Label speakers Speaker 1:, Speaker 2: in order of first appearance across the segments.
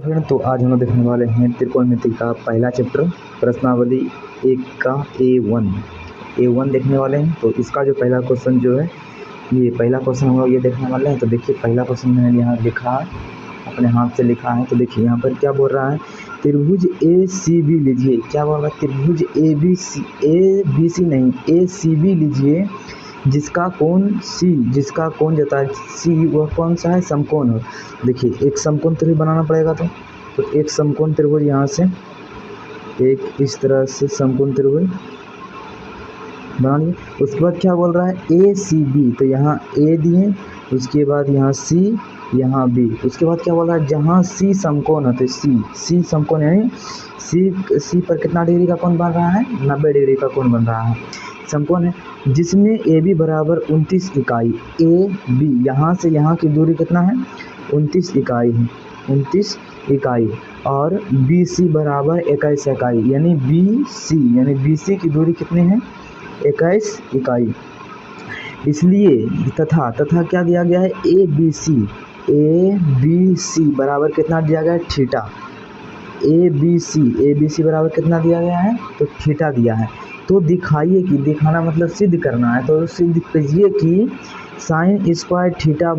Speaker 1: Friend, तो आज हम लोग देखने वाले हैं त्रिकोणमिति का पहला चैप्टर प्रश्नावली 1 का A1 देखने वाले हैं। तो इसका जो पहला क्वेश्चन जो है, ये पहला क्वेश्चन हम लोग ये देखने वाले हैं। तो देखिए पहला क्वेश्चन मैंने यहाँ लिखा है, अपने हाथ से लिखा है। तो देखिए यहाँ पर क्या बोल रहा है, त्रिभुज ACB लीजिए। क्या बोल रहा है, त्रिभुज ABC नहीं ACB लीजिए, जिसका कोण जाता है C, वह कौन सा है, समकोण है। देखिए एक समकोण त्रिभुज बनाना पड़ेगा। तो एक समकोण त्रिभुज यहाँ से एक इस तरह से समकोण त्रिभुज बना लिए। उसके बाद क्या बोल रहा है ACB, तो यहाँ A दिए, उसके बाद यहाँ C, यहाँ B। उसके बाद क्या बोल रहा है, जहाँ C समकोण है तो C समकोण, यानी C पर कितना डिग्री का कोण बन रहा है, 90 डिग्री का कोण बन रहा है, समकोण है। जिसमें AB बराबर 29 इकाई, AB यहाँ से यहाँ की दूरी कितना है, 29 इकाई है, 29 इकाई, और BC बराबर 21 इकाई, यानी BC की दूरी कितनी है, 21 इकाई। इसलिए तथा क्या दिया गया है, ABC बराबर कितना दिया गया है, थीटा। ABC बराबर कितना दिया गया है, तो थीटा दिया है। तो दिखाना मतलब सिद्ध करना है। तो सिद्ध कीजिए कि sine square theta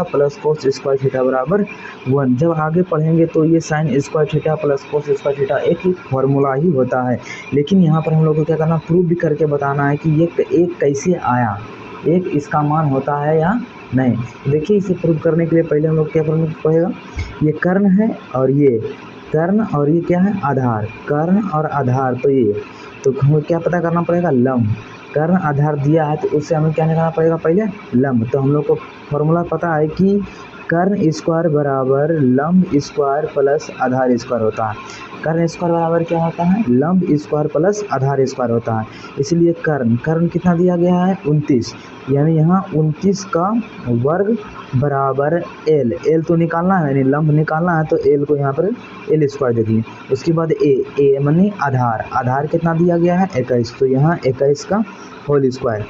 Speaker 1: plus cos square theta बराबर 1। जब आगे पढ़ेंगे तो ये sine square theta plus cos square theta एक फॉर्मूला ही होता है। लेकिन यहाँ पर हम लोग को क्या करना, प्रूव भी करके बताना है कि ये एक कैसे आया, एक इसका मान होता है या नहीं। देखिए इसे प्रूव करने के लिए पहले हम लोग क्या पढ़ेगा, ये कर्ण है और ये कर्ण, और ये क्या है, आधार। कर्ण और आधार, तो हमें क्या पता करना पड़ेगा, लंब। कर्ण आधार दिया है तो उससे हमें क्या निकालना पड़ेगा, पहले लंब। तो हम लोग को फॉर्मूला पता है कि कर्ण स्क्वायर बराबर लंब स्क्वायर प्लस आधार स्क्वायर होता है। कर्ण स्क्वायर बराबर क्या होता है, लंब स्क्वायर प्लस आधार स्क्वायर होता है। इसलिए कर्ण कितना दिया गया है, 29, यानी यहाँ 29 का वर्ग बराबर L तो निकालना है, यानी लंब निकालना है, तो L को यहाँ पर L स्क्वायर दे दिए। उसके बाद A मानी आधार कितना दिया गया है, 21, तो यहाँ 21 का होल स्क्वायर।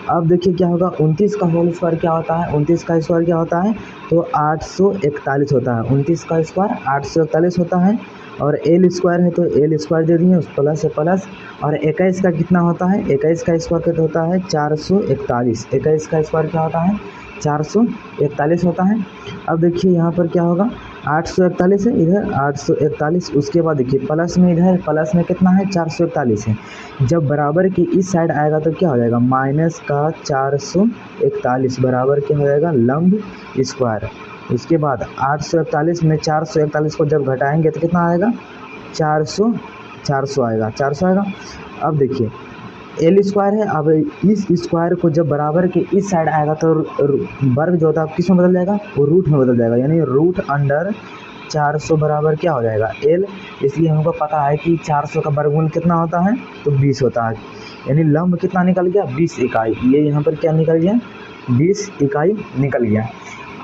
Speaker 1: अब देखिए क्या होगा, 29 का होल स्क्वायर क्या होता है, 29 का स्क्वायर क्या होता है, तो 841 होता है। 29 का स्क्वायर 841 होता है, और L स्क्वायर है तो L स्क्वायर दे दिए, उस प्लस से प्लस। और 21 का कितना होता है, 21 का स्क्वायर कितना होता है, 441। 21 का स्क्वायर क्या होता है, 441 होता है। अब देखिए यहाँ पर क्या होगा, 841 है, इधर 841। उसके बाद देखिए प्लस में, इधर प्लस में कितना है, 441 है। जब बराबर की इस साइड आएगा तो क्या हो जाएगा, माइनस का 441 बराबर क्या हो जाएगा, लंब स्क्वायर। उसके बाद 841 में 441 को जब घटाएंगे तो कितना आएगा, 400 आएगा। अब देखिए L स्क्वायर है, अब इस स्क्वायर को जब बराबर के इस साइड आएगा तो वर्ग जो होता है किस में बदल जाएगा, वो रूट में बदल जाएगा, यानी रूट अंडर 400 बराबर क्या हो जाएगा, L। इसलिए हमको पता है कि 400 का वर्गमूल कितना होता है, तो 20 होता है, यानी लंब कितना निकल गया, 20 इकाई। ये यहाँ पर क्या निकल गया, 20 इकाई निकल गया।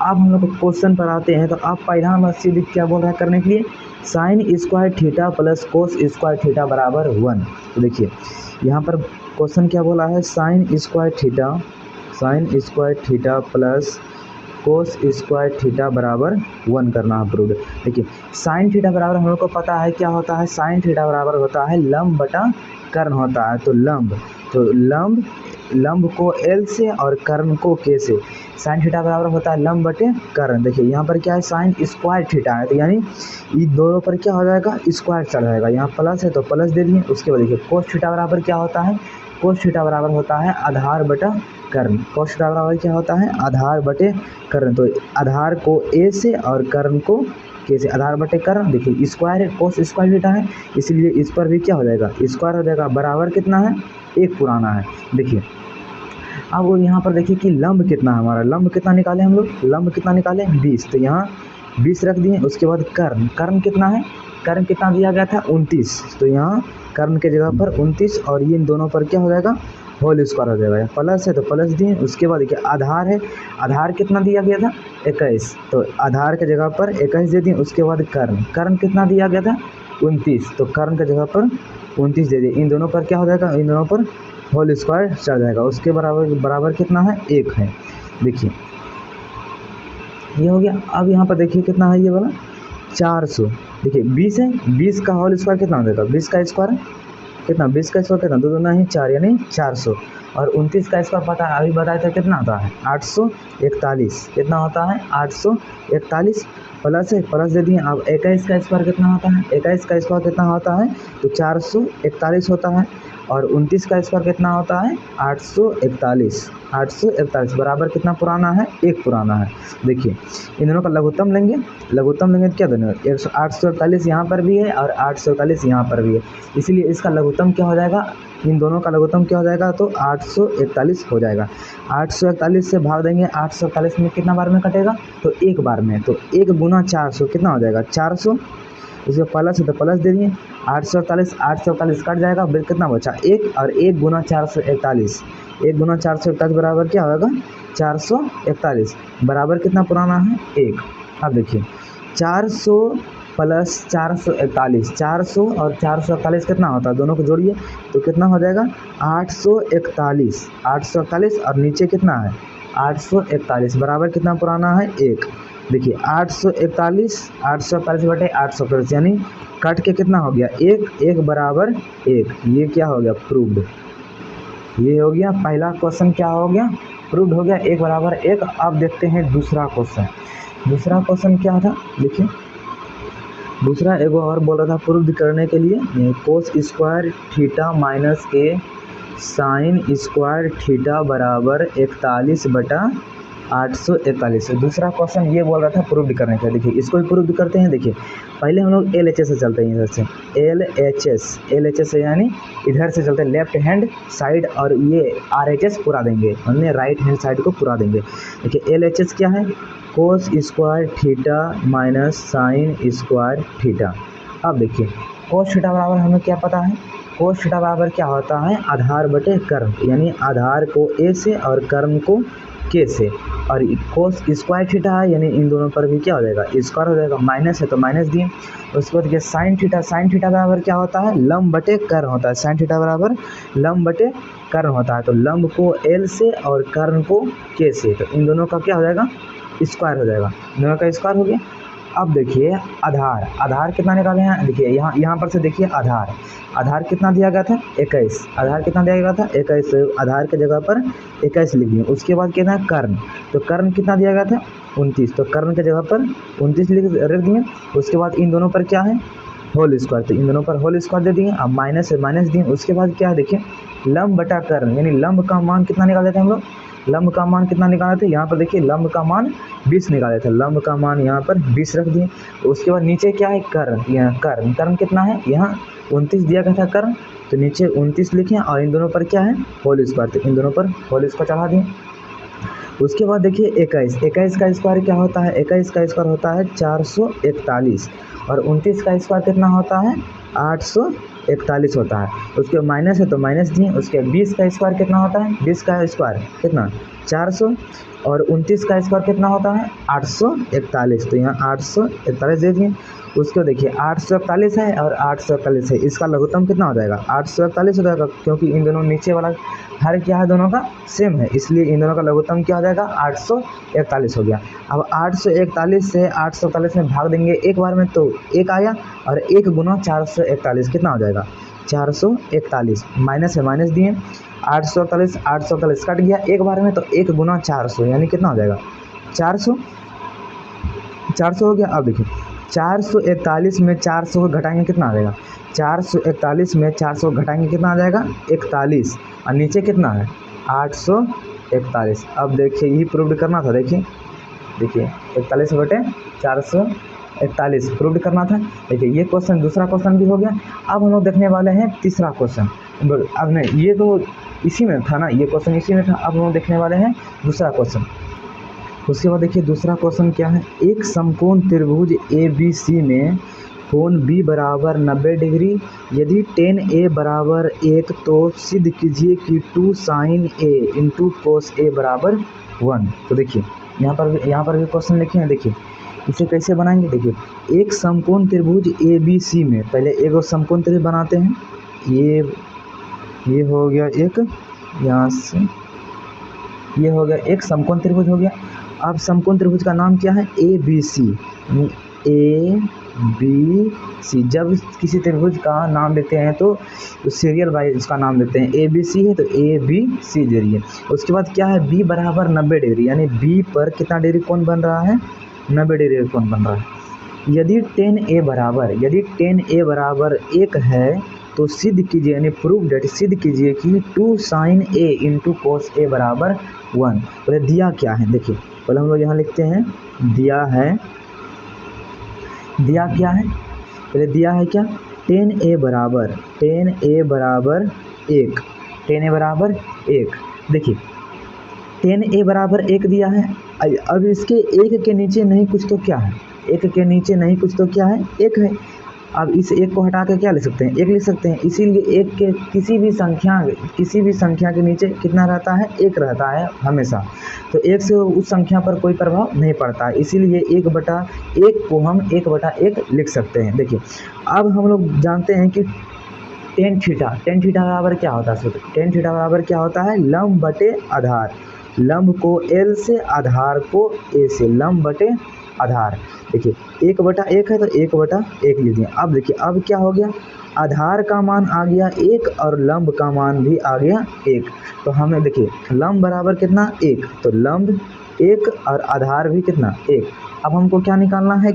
Speaker 1: अब हम लोग क्वेश्चन पर आते हैं। तो आप पहला नंबर सीधे क्या बोल रहा है करने के लिए, sine square theta plus cos square theta बराबर 1। तो देखिए यहाँ पर क्वेश्चन क्या बोला है, sine square theta plus cos square theta बराबर 1 करना है प्रूव। देखिए साइन थीटा बराबर हम लोग को पता है क्या होता है, साइन थीटा बराबर होता है लंब बटा कर्ण होता है। तो लंब को L से और कर्ण को K से। साइन थीटा बराबर होता है लंब बटे कर्ण। देखिए यहाँ पर क्या है, साइन स्क्वायर थीटा है, तो यानी ये दोनों पर क्या हो जाएगा, स्क्वायर चढ़ जाएगा। यहाँ प्लस है तो प्लस दे दिए। उसके बाद देखिए कोस थीटा बराबर क्या होता है, कोस थीटा बराबर होता है आधार बटा कर्ण। कोस थीटा बराबर क्या होता है, आधार बटे कर्ण। तो आधार को A से और कर्ण को K से, आधार बटे कर्ण। देखिए स्क्वायर है, कोस स्क्वायर थीटा है, इसलिए इस पर भी क्या हो जाएगा, स्क्वायर हो जाएगा। बराबर कितना है, एक पुराना है। देखिए अब वो यहाँ पर देखिए कि लंब कितना है हमारा, लंब कितना निकाले हम लोग, लंब कितना निकाले 20, तो यहाँ 20 रख दिए। उसके बाद कर्ण कितना है, कर्ण कितना दिया गया था, 29, तो यहाँ कर्ण के जगह पर 29, और ये इन दोनों पर क्या हो जाएगा, होल स्क्वायर हो जाएगा। प्लस है तो प्लस दिए। उसके बाद देखिए आधार है, आधार कितना दिया गया था, 21, तो आधार के जगह पर 21 दे दिए। उसके बाद कर्ण कितना दिया गया था, 29, तो कर्ण के जगह पर 29 दे दिए। इन दोनों पर क्या हो जाएगा, इन दोनों पर होल स्क्वायर चढ़ जाएगा। उसके बराबर कितना है, 1 है। देखिए ये हो गया। अब यहाँ पर देखिए कितना है ये वाला 400। देखिए 20 है, 20 का होल स्क्वायर कितना हो जाएगा, 20 का स्क्वायर कितना, 20 का स्क्वायर कितना, दो दूना ही 4 यानी 400। और 29 का स्क्वायर पता है, अभी बताया था कितना होता है 841। कितना होता है 841 प्लस है, प्लस दे दिए। अब 21 का स्क्वायर कितना होता है, 21 का स्क्वायर कितना होता है तो 441 होता है। और 29 का स्क्वायर कितना होता है 841। 841 बराबर कितना पुराना है, एक पुराना है। देखिए इन दोनों का लघुत्तम लेंगे, लघुत्तम लेंगे तो क्या दोनों 841 यहाँ पर भी है और 841 यहाँ पर भी है, इसलिए इसका लघुत्तम क्या हो जाएगा, इन दोनों का लघुत्तम क्या हो जाएगा तो 841 हो जाएगा। 841 से भाग देंगे, 841 में कितना बार में कटेगा तो एक बार में, तो 1 गुना 400 कितना हो जाएगा 400। इसमें प्लस है तो प्लस दे दिए, 841 कट जाएगा, बिल कितना बचा 1, और 1 गुना 441, 1 गुना 441 बराबर क्या होगा 441 बराबर कितना पुराना है 1। अब देखिए 400 प्लस 441, 400 और 441 कितना होता है, दोनों को जोड़िए तो कितना हो जाएगा 841, 841 और नीचे कितना है 841 बराबर कितना पुराना है 1। देखिए 841 बटे 841 यानी कट के कितना हो गया 1 बराबर 1, ये क्या हो गया प्रूव्ड। ये हो गया पहला क्वेश्चन, क्या हो गया प्रूव्ड हो गया 1 बराबर 1। अब देखते हैं दूसरा क्वेश्चन। दूसरा क्वेश्चन क्या था, देखिए दूसरा एगो और बोल रहा था प्रूव्ड करने के लिए, कोस स्क्वायर थीटा माइनस के साइन स्क्वायर थीटा बराबर 41 बटा 841। दूसरा क्वेश्चन ये बोल रहा था प्रूव्ड करने का। देखिए इसको भी प्रूव्ड करते हैं। देखिए पहले हम लोग LHS से चलते हैं, इधर से LHS से यानी इधर से चलते हैं लेफ्ट हैंड साइड, और ये RHS पूरा देंगे, हमने राइट हैंड साइड को पूरा देंगे। देखिए LHS क्या है, cos square theta minus sine square theta. अब देखिए कोस थीटा बराबर हमें क्या पता है, कोस थीटा बराबर क्या होता है आधार बटे कर्म, यानी आधार को A से और कर्म को K से, और कोस स्क्वायर थीटा है यानी इन दोनों पर भी क्या हो जाएगा स्क्वायर हो जाएगा, माइनस है तो माइनस दिए। उसके बाद साइन थीटा, साइन थीटा बराबर क्या होता है लंब बटे कर्ण होता है, साइन थीटा बराबर लंब बटे कर्ण होता है। तो लंब को L से और कर्ण को K से, तो इन दोनों का क्या हो जाएगा स्क्वायर हो जाएगा, दोनों का स्क्वायर हो गया। अब देखिए आधार, आधार कितना निकाले हैं, देखिए यहाँ पर से देखिए आधार, आधार कितना दिया गया था 21, आधार कितना दिया गया था 21, आधार की जगह पर 21 लिख दिए। उसके बाद कितना है कर्ण, तो कर्ण कितना दिया गया था 29, तो कर्ण की जगह पर 29 रख दिए। उसके बाद इन दोनों पर क्या है होल स्क्वायर, तो इन दोनों पर होल स्क्वायर दे दिए। अब माइनस है माइनस दिए। उसके बाद क्या है देखिए लंब बटा कर्ण, यानी लंब का मान कितना निकाले थे हम लोग, लंब का मान कितना निकाले थे, यहाँ पर देखिए लंब का मान 20 निकाले थे, लंब का मान यहाँ पर 20 रख दिए। उसके बाद नीचे क्या है कर्ण, यहाँ कर्ण, कर्ण कितना है यहाँ 29 दिया गया था कर्ण, तो नीचे 29 लिखे, और इन दोनों पर क्या है होल स्क्वायर, तो इन दोनों पर होल स्क्वायर चढ़ा दिए। उसके बाद देखिए 21, 21 का स्क्वायर क्या होता है, 21 का स्क्वायर होता है 441, और 29 का स्क्वायर कितना होता है 841 होता है। उसके माइनस है तो माइनस दिए। उसके 20 का स्क्वायर कितना होता है, 20 का स्क्वायर कितना 400, और 29 का स्क्वायर कितना होता है 841, तो यहाँ 841 दे दिए। उसको देखिए 841 है और 841 है, इसका लघुत्तम कितना हो जाएगा 841 हो जाएगा, क्योंकि इन दोनों नीचे वाला हर क्या है दोनों का सेम है, इसलिए इन दोनों का लघुत्तम क्या हो जाएगा 841 हो गया। अब 841 से 841 में भाग देंगे एक बार में तो 1 आया, और 1 गुना 441 कितना हो जाएगा 441, माइनस है माइनस दिए। 841 कट गया एक बार में, तो 1 गुना 400 यानी कितना हो जाएगा 400 हो गया। अब देखिए 441 में 400 को घटाएंगे कितना आ जाएगा, 441 में 400 घटाएंगे कितना आ जाएगा 41, और नीचे कितना है 841। अब देखिए यही प्रूव करना था, देखिए 41 बटे 441 प्रूव करना था। देखिए ये क्वेश्चन, दूसरा क्वेश्चन भी हो गया। अब हम लोग देखने वाले हैं तीसरा क्वेश्चन। अब नहीं, ये तो इसी में था ना, ये क्वेश्चन इसी में था। अब हम लोग देखने वाले हैं दूसरा क्वेश्चन। उसके बाद देखिए दूसरा क्वेश्चन क्या है, एक समकोण त्रिभुज ABC में कोण B बराबर 90 डिग्री, यदि tan A बराबर 1 तो सिद्ध कीजिए कि 2 sin A into cos A बराबर 1। तो देखिए यहाँ पर भी क्वेश्चन लिखे हैं। देखिए इसे कैसे बनाएंगे, देखिए एक समकोण त्रिभुज ABC में पहले एक समकोण त्रिभुज बनाते हैं। ये हो गया एक, यहाँ से ये हो गया एक समकोण त्रिभुज हो गया। अब समकोण त्रिभुज का नाम क्या है, A B C, A B C. जब किसी त्रिभुज का नाम लेते हैं तो सीरियल वाइज उसका नाम लेते हैं। ए बी सी है तो ए बी सी जरिए। उसके बाद क्या है, बी बराबर 90 डिग्री, यानी बी पर कितना डिग्री कोण बन रहा है, 90 डिग्री कोण बन रहा है। यदि tan a बराबर 1 है तो सिद्ध कीजिए, यानी प्रूव डेट, सिद्ध कीजिए कि 2 sin a into cos a बराबर 1। पहले दिया क्या है, देखिए पहले हम लोग यहाँ लिखते हैं, दिया क्या है, पहले दिया है क्या, tan a बराबर 1। देखिए tan a बराबर 1 दिया है। अब इसके 1 के नीचे नहीं कुछ तो क्या है, 1 के नीचे नहीं कुछ तो क्या है, 1 है। अब इस 1 को हटा के क्या लिख सकते हैं, 1 लिख सकते हैं। इसीलिए 1 के किसी भी संख्या के नीचे कितना रहता है, 1 रहता है हमेशा। तो 1 से उस संख्या पर कोई प्रभाव नहीं पड़ता है, इसीलिए 1/1 को हम 1/1 लिख सकते हैं। देखिए अब हम लोग जानते हैं कि tan थीटा बराबर क्या होता है, tan थीटा बराबर क्या होता है, लंब बटे आधार। लंब को L से, आधार को A से, लंब बटे आधार। देखिए 1/1 है तो 1/1 लिख दिया। अब देखिए अब क्या हो गया, आधार का मान आ गया 1 और लंब का मान भी आ गया 1। तो हमें देखिए लंब बराबर कितना, 1, तो लंब 1 और आधार भी कितना, 1। अब हमको क्या निकालना है,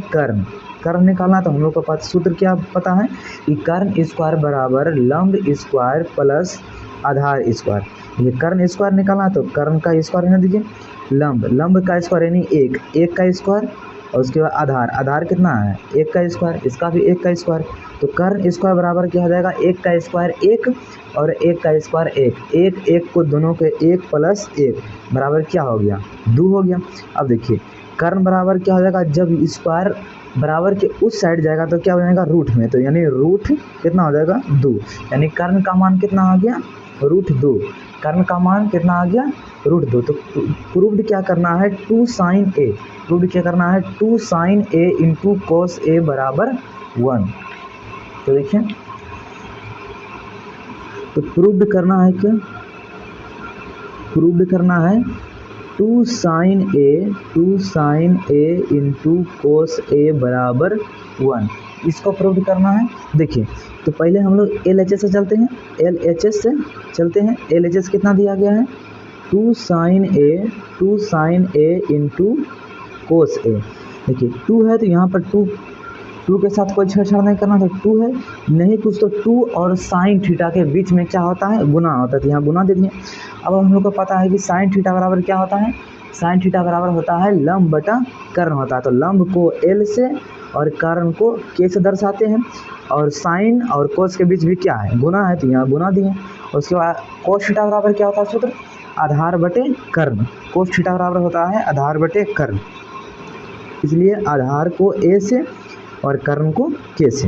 Speaker 1: कर्ण निकालना। तो हम लोग को सूत्र क्या पता है कि कर्ण स्क्वायर बराबर लंब स्क्वायर प्लस आधार स्क्वायर। ये कर्ण स्क्वायर निकालना, तो कर्ण का स्क्वायर रहने दीजिए, लंब का स्क्वायर यानी 1 का स्क्वायर, और उसके बाद आधार कितना है, 1 का स्क्वायर, इसका भी 1 का स्क्वायर। तो कर्ण स्क्वायर बराबर क्या हो जाएगा, 1 का स्क्वायर 1 और 1 का स्क्वायर 1, 1 को दोनों के 1 प्लस 1 बराबर क्या हो गया, 2 हो गया। अब देखिए कर्ण बराबर क्या हो जाएगा, जब स्क्वायर बराबर के उस साइड जाएगा तो क्या हो जाएगा, रूट में, तो यानी रूट कितना हो जाएगा, 2, यानी कर्ण का मान कितना आ गया, √2। कर्ण का मान कितना आ गया, √2। तो प्रूव्ड क्या करना है, 2 sin a, प्रूव्ड क्या करना है, 2 sin a into cos a बराबर 1। तो देखिए तो प्रूव्ड करना है क्या, प्रूव्ड करना है 2 sin a into cos a बराबर 1, इसको प्रूव करना है। देखिए तो पहले हम लोग LHS से चलते हैं, LHS कितना दिया गया है, 2 sin a into cos a। देखिए 2 है तो यहाँ पर 2 के साथ कोई छेड़छाड़ नहीं करना, तो 2 है, नहीं कुछ तो 2 और साइन थीटा के बीच में क्या होता है, गुना होता है, तो यहाँ गुना दे दिए। अब हम लोग को पता है कि साइन थीटा बराबर क्या होता है, साइन थीटा बराबर होता है लंब बटा कर्ण होता है। तो लंब को L से और कर्ण को K से दर्शाते हैं, और साइन और कोस के बीच भी क्या है, गुना है, तो यहाँ गुना दिए। उसके बाद कोस थीटा बराबर क्या होता है सूत्र, आधार बटे कर्ण। कोस थीटा बराबर होता है आधार बटे कर्ण, इसलिए आधार को A से और कर्ण को K से।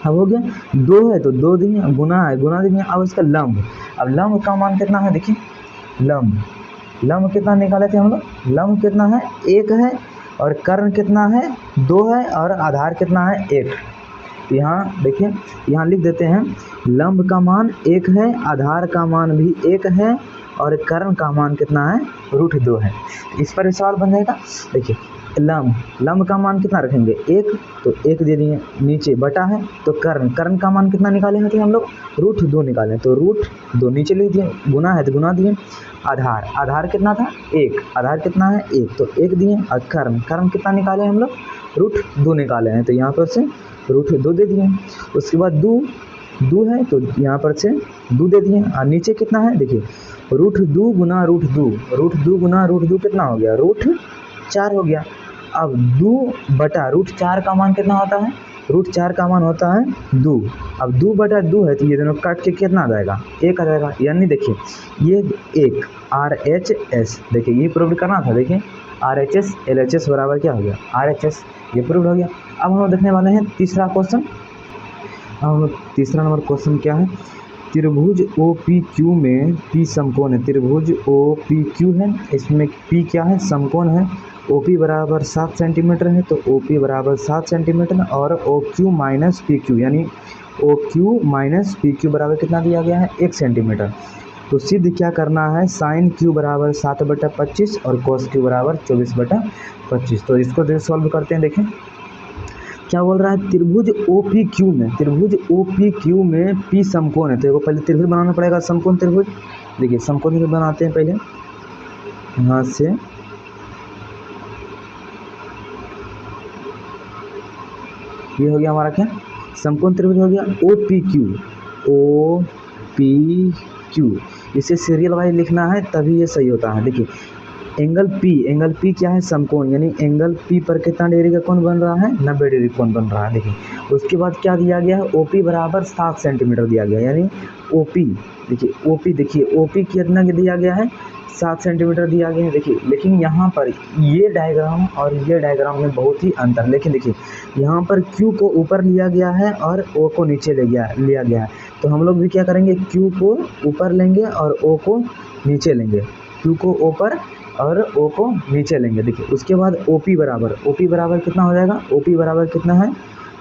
Speaker 1: अब हो गया, 2 है तो 2 दिए, गुना है गुना दिए। अब इसका लंब, अब लंब का मान कितना है, देखिए लंब कितना निकाले थे हम लोग, लंब कितना है, 1 है, और कर्ण कितना है, 2 है, और आधार कितना है, 1। यहाँ देखिए यहाँ लिख देते हैं, लंब का मान 1 है, आधार का मान भी 1 है, और कर्ण का मान कितना है, √2 है। इस पर सवाल बन जाएगा। देखिए लंब का मान कितना रखेंगे, 1, तो 1 दे दिए, नीचे बटा है तो कर्ण का मान कितना निकाले हैं, तो हम लोग √2 निकालें, तो √2 नीचे लिख दिए, गुना है तो गुना दिए। आधार कितना था, 1, आधार कितना है, 1, तो 1 दिए, और कर्ण कितना निकाले हम लोग, √2 निकाले हैं, तो यहाँ पर से √2 दे दिए। उसके बाद 2 है तो यहाँ पर से 2 दे दिए, और नीचे कितना है, देखिए √2 गुना √2 गुना √2 कितना हो गया, √4 हो गया। अब 2 बटा √4 का मान कितना होता है, √4 का मान होता है 2। अब 2 बटा 2 है तो ये दोनों काट के कितना आ जाएगा, 1 आ जाएगा। यानी देखिए ये 1 RHS, देखिए ये प्रूव करना था। देखिए RHS LHS बराबर क्या हो गया, RHS, ये प्रूव हो गया। अब हम लोग देखने वाले हैं तीसरा क्वेश्चन। हम लोग तीसरा नंबर क्वेश्चन क्या है, त्रिभुज OPQ में P समकोण है। त्रिभुज OPQ है, इसमें P क्या है, समकोण है। OP बराबर 7 सेंटीमीटर है, तो OP बराबर 7 सेंटीमीटर, और OQ माइनस PQ, यानी OQ माइनस PQ बराबर कितना दिया गया है, 1 सेंटीमीटर। तो सिद्ध क्या करना है, साइन क्यू बराबर 7/25 और कॉस क्यू बराबर 24/25। तो इसको सॉल्व करते हैं। देखें क्या बोल रहा है, त्रिभुज ओ पी क्यू में पी समकोण है। तो पहले त्रिभुज बनाना पड़ेगा, समकोण त्रिभुज। देखिए समकोण त्रिभुज बनाते हैं पहले यहाँ से। ये हो गया हमारा क्या, समकोण त्रिभुज हो गया ओ पी क्यू। इसे सीरियल वाइज लिखना है तभी ये सही होता है। देखिए एंगल पी क्या है, समकोण, यानी एंगल पी पर कितना डिग्री का कोण बन रहा है, 90 डिग्री कोण बन रहा है। देखिए उसके बाद क्या दिया गया है, ओपी बराबर 7 सेंटीमीटर दिया गया, यानी ओपी देखिए ओपी कितना दिया गया है, 7 सेंटीमीटर दिया गया है। देखिए लेकिन यहाँ पर ये डायग्राम और ये डायग्राम में बहुत ही अंतर। लेकिन देखिए यहाँ पर क्यू को ऊपर लिया गया है और ओ को नीचे लिया गया है। तो हम लोग भी क्या करेंगे, क्यू को ऊपर लेंगे और ओ को नीचे लेंगे, क्यू को ऊपर और ओ को नीचे लेंगे। देखिए उसके बाद ओपी बराबर कितना हो जाएगा, ओपी बराबर कितना है,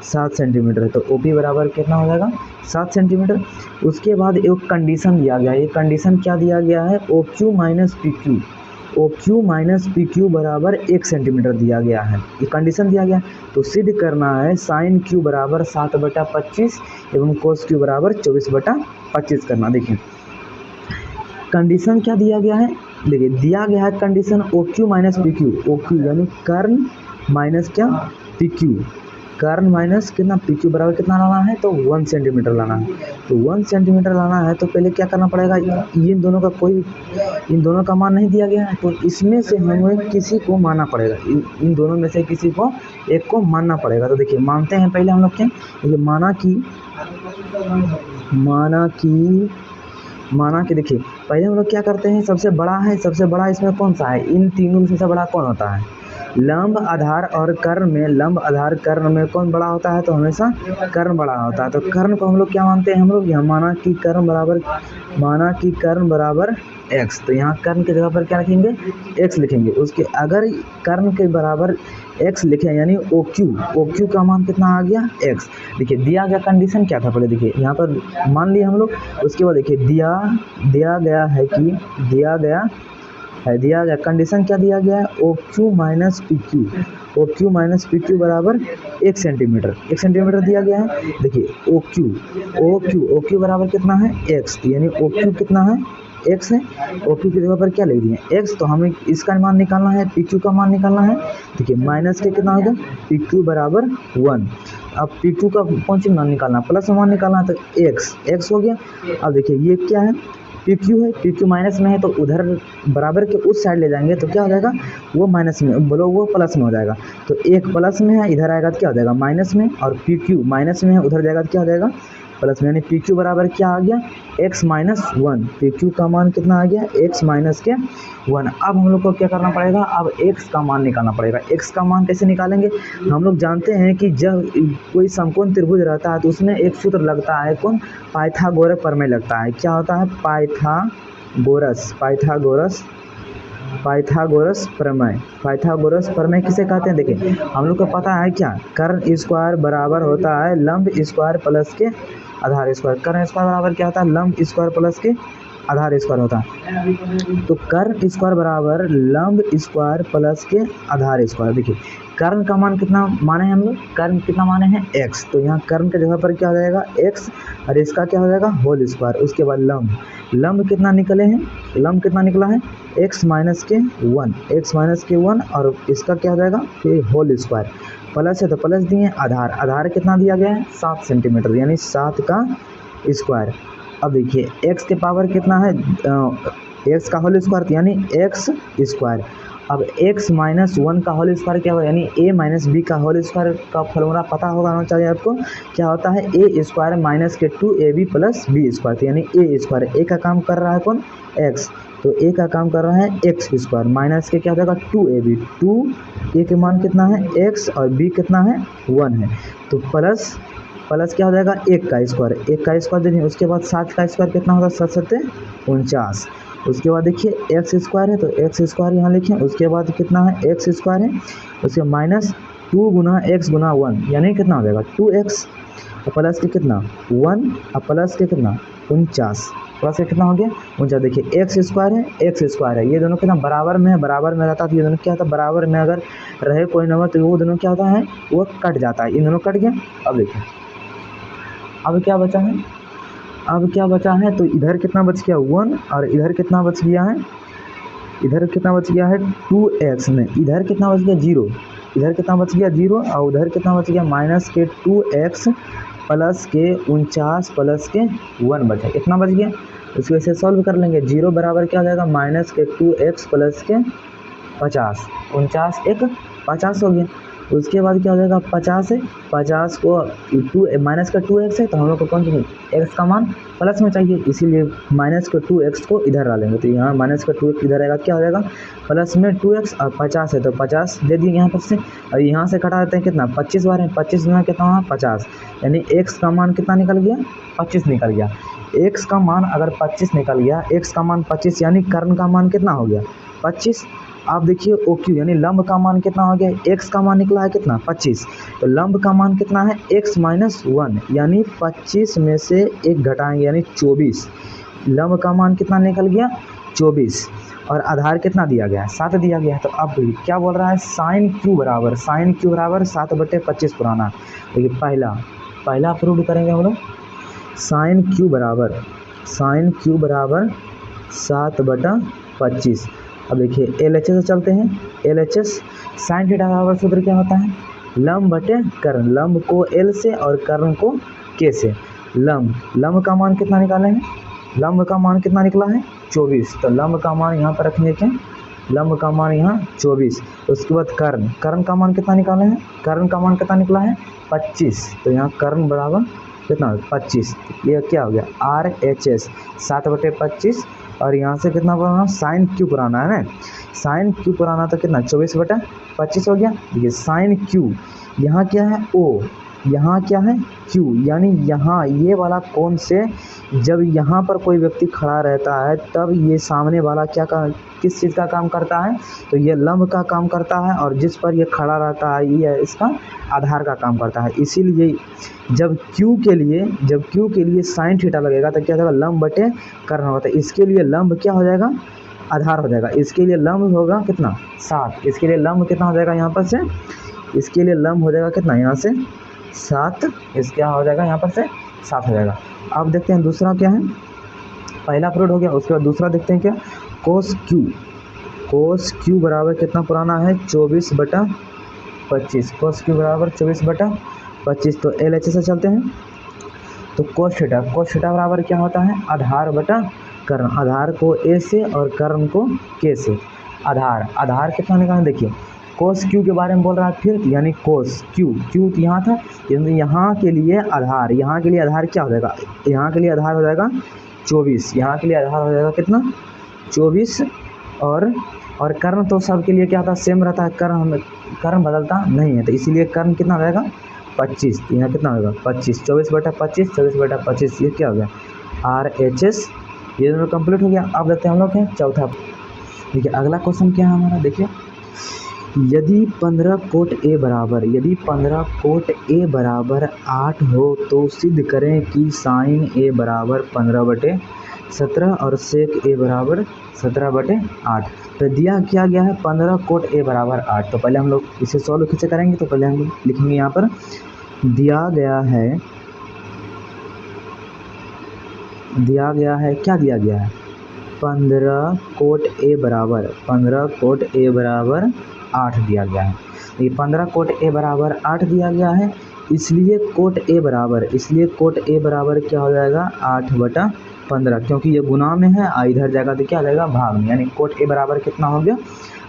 Speaker 1: 7 सेंटीमीटर। तो ओपी बराबर कितना हो जाएगा, 7 सेंटीमीटर। उसके बाद एक कंडीशन दिया गया है, ये कंडीशन क्या दिया गया है, O Q minus P Q बराबर 1 सेंटीमीटर दिया गया है, ये कंडीशन दिया गया। तो सिद्ध करना है साइन क्यू बराबर 7/25 एवं कोस क्यू बराबर 24/25 करना। देखिए कंडीशन क्या दिया गया है, देखिए दिया गया है condition O Q minus P Q, यानी कर्ण माइनस क्या पी क्यू, कर्ण माइनस कितना पी क्यू बराबर कितना लाना है, तो 1 सेंटीमीटर लाना है। तो 1 सेंटीमीटर लाना है तो पहले क्या करना पड़ेगा, इन दोनों का मान नहीं दिया गया है, तो इसमें से हमें किसी को मानना पड़ेगा, इन दोनों में से किसी को एक को मानना पड़ेगा। तो देखिए मानते हैं पहले हम लोग क्या, ये माना कि देखिए पहले हम लोग क्या करते हैं, सबसे बड़ा इसमें कौन सा है, इन तीनों में सबसे बड़ा कौन होता है, लंब आधार और कर्ण में कौन बड़ा होता है, तो हमेशा कर्ण बड़ा होता है। तो कर्ण को हम लोग क्या मानते हैं, हम लोग यहाँ माना कि कर्ण बराबर x। तो यहाँ कर्ण की जगह पर क्या लिखेंगे, x लिखेंगे। उसके अगर कर्ण के बराबर x लिखें यानी ओ क्यू का मान कितना आ गया, x। देखिए दिया गया कंडीशन क्या था, पहले देखिए यहाँ पर मान लिए हम लोग। उसके बाद देखिए दिया गया कंडीशन क्या दिया गया है, O Q minus P Q बराबर 1 सेंटीमीटर दिया गया है। देखिए ओ क्यू बराबर कितना है, x, यानी ओ क्यू कितना है, x है। ओ क्यू की जगह पर क्या लिख दिए, x। तो हमें इसका मान निकालना है, पी क्यू का मान निकालना है। देखिए माइनस के कितना होगा, पी क्यू बराबर 1। अब पी क्यू का कौन सी मान निकालना, प्लस मान निकालना, तो x हो गया। अब देखिए ये क्या है, पी क्यू माइनस में है, तो उधर बराबर के उस साइड ले जाएंगे तो क्या हो जाएगा, वो माइनस में, वो प्लस में हो जाएगा। तो एक प्लस में है, इधर आएगा तो क्या हो जाएगा माइनस में, और पी क्यू माइनस में है, उधर जाएगा तो क्या हो जाएगा प्लस में, यानी पी क्यू बराबर क्या आ गया, x माइनस 1। पी क्यू का मान कितना आ गया, x माइनस के 1। अब हम लोग को क्या करना पड़ेगा, अब x का मान निकालना पड़ेगा। x का मान कैसे निकालेंगे, हम लोग जानते हैं कि जब कोई समकोण त्रिभुज रहता है तो उसमें एक सूत्र लगता है, कौन, पाइथागोरस प्रमेय लगता है। क्या होता है, पाइथागोरस प्रमेय किसे कहते हैं। देखिए हम लोग को पता है क्या, कर्ण स्क्वायर बराबर होता है लंब स्क्वायर प्लस के आधार स्क्वायर। कर्ण स्क्वायर बराबर क्या होता है, लंब स्क्वायर प्लस के आधार स्क्वायर होता है। तो कर्ण स्क्वायर बराबर लंब स्क्वायर प्लस के आधार स्क्वायर। देखिए कर्ण का मान कितना माने हैं हम लोग, कर्ण कितना माने हैं, x। तो यहाँ कर्ण के जगह पर क्या हो जाएगा, x, और इसका क्या हो जाएगा होल स्क्वायर। उसके बाद लंब कितना निकला है, x माइनस के 1, और इसका क्या हो जाएगा फिर होल स्क्वायर। प्लस है तो प्लस दिए, आधार कितना दिया गया है, 7 सेंटीमीटर, यानी 7 का स्क्वायर। अब देखिए x के पावर कितना है, x का होल स्क्वायर, यानी x स्क्वायर। अब x माइनस 1 का होल स्क्वायर क्या होगा, यानी a माइनस बी का होल स्क्वायर का फॉर्मूला पता होगा चाहिए आपको। क्या होता है, a स्क्वायर माइनस के 2ab प्लस बी स्क्वायर, यानी a स्क्वायर, a का काम कर रहा है कौन, x। तो a का काम कर रहा है x स्क्वायर, माइनस के क्या हो जाएगा 2ab, 2a के मान कितना है x और b कितना है 1 है। तो प्लस क्या हो जाएगा, 1 का स्क्वायर देखिए। उसके बाद 7 का स्क्वायर कितना होगा, 7 7 49। उसके बाद देखिए एक्स स्क्वायर है, तो एक्स स्क्वायर यहाँ लिखें। उसके बाद कितना है, एक्स स्क्वायर है, उसके माइनस 2 गुना एक्स गुना 1, यानी कितना हो जाएगा 2x, और प्लस के कितना 1, और प्लस के कितना 49 प्लस कितना हो गया 49। देखिए एक्स स्क्वायर है, ये दोनों कितना बराबर में है, बराबर में रहता है तो ये दोनों क्या होता है, बराबर में अगर रहे कोई नंबर तो वो दोनों क्या होता है, वो कट जाता है, इन दोनों कट गया। अब देखिए अब क्या बचा है, तो इधर कितना बच गया 1 और इधर कितना बच गया है, इधर कितना बच गया है 2x में, इधर कितना बच गया 0, इधर कितना बच गया 0 और उधर कितना बच गया माइनस के 2x प्लस के 49 प्लस के 1 बचा, इतना बच गया। इसको ऐसे सॉल्व कर लेंगे, 0 बराबर क्या हो जाएगा माइनस के 2x प्लस के 50, 49 एक 50 हो गया। उसके बाद क्या हो जाएगा 50 है, 50 को 2 माइनस का 2x है तो हम लोग को कौन सी x का मान प्लस में चाहिए, इसीलिए माइनस का 2x को इधर डालेंगे, तो यहाँ माइनस का 2x इधर आएगा, क्या हो जाएगा प्लस में 2x और 50 है तो 50 दे दिए यहाँ पर से, और यहाँ से घटा देते हैं कितना 25 बार है, 25 में कितना हुआ 50, यानी x का मान कितना निकल गया 25 निकल गया। x का मान अगर 25 निकल गया, x का मान 25 यानी कर्ण का मान कितना हो गया 25। आप देखिए ओ क्यू यानी लंब का मान कितना हो गया, x का मान निकला है कितना 25, तो लंब का मान कितना है x माइनस 1 यानी 25 में से 1 घटाएंगे यानी 24, लंब का मान कितना निकल गया 24 और आधार कितना दिया गया है 7 दिया गया है। तो अब क्या बोल रहा है साइन क्यू बराबर 7/25 पुराना। देखिए पहला प्रूव करेंगे हम लोग, साइन क्यू बराबर 7/25। अब देखिए LHS से चलते हैं, LHS साइन थीटा बराबर सूत्र क्या होता है लंब बटे कर्ण, लंब को L से और कर्ण को K से। लंब का मान कितना निकाले हैं, लंब का मान कितना निकला है 24, तो लंब का मान यहाँ पर रखेंगे क्या, लंब का मान यहाँ 24। उसके बाद कर्ण का मान कितना निकाले हैं, कर्ण का मान कितना निकला है 25, तो यहाँ कर्ण बराबर कितना 25, ये क्या हो गया RHS 7/25 और यहाँ से कितना पुराना साइन क्यू पुराना है ना, साइन क्यू पुराना तो कितना 24/25 हो गया। देखिए साइन क्यू यहाँ क्या है O, यहाँ क्या है Q, यानी यहाँ ये वाला कोण से जब यहाँ पर कोई व्यक्ति खड़ा रहता है तब ये सामने वाला किस चीज़ का काम करता है, तो ये लंब का काम करता है, और जिस पर ये खड़ा रहता है ये इसका आधार का काम करता है। इसीलिए जब Q के लिए साइन थीटा लगेगा तो क्या हो जाएगा लंब बटे कर्ण होगा, तो इसके लिए लंब क्या हो जाएगा आधार हो जाएगा, इसके लिए लंब होगा कितना 7, इसके लिए लंब कितना हो जाएगा यहाँ पर से, इसके लिए लंब हो जाएगा कितना यहाँ से 7, इस क्या हो जाएगा यहाँ पर से 7 हो जाएगा। अब देखते हैं दूसरा क्या है, पहला प्रूव हो गया, उसके बाद दूसरा देखते हैं क्या कोस क्यू बराबर कितना पुराना है 24/25, कोस क्यू बराबर 24/25। तो LHS से चलते हैं, तो कोस थीटा बराबर क्या होता है आधार बटा कर्ण, आधार को A से और कर्ण को K से। आधार कितना निकालना, देखिए कोस क्यू के बारे में बोल रहा है फिर, यानी कोस क्यू यहाँ था, यहाँ के लिए आधार क्या हो जाएगा, यहाँ के लिए आधार हो जाएगा 24, यहाँ के लिए आधार हो जाएगा कितना 24, और कर्ण तो सब के लिए क्या था सेम रहता है, कर्ण बदलता नहीं है, तो इसीलिए कर्ण कितना हो जाएगा 25, यहाँ कितना होगा 25, 24/25, ये क्या हो गया RHS, ये दोनों कंप्लीट हो गया। अब देखते हैं हम लोग चौथा। देखिए अगला क्वेश्चन क्या है हमारा, देखिए यदि 15 कोट A बराबर 8 हो तो सिद्ध करें कि साइन A बराबर 15/17 और सेक A बराबर 17/8। तो दिया क्या गया है 15 कोट A बराबर 8, तो पहले हम लोग इसे सॉल्व कैसे करेंगे, तो पहले हम लोग लिखेंगे यहाँ पर दिया गया है क्या दिया गया है 15 कोट A बराबर 8 दिया गया है। ये 15 कोट A बराबर 8 दिया गया है, इसलिए कोट A बराबर क्या हो जाएगा 8/15, क्योंकि ये गुना में है और इधर जाएगा तो क्या हो जाएगा भाग में, यानी कोट A बराबर कितना हो गया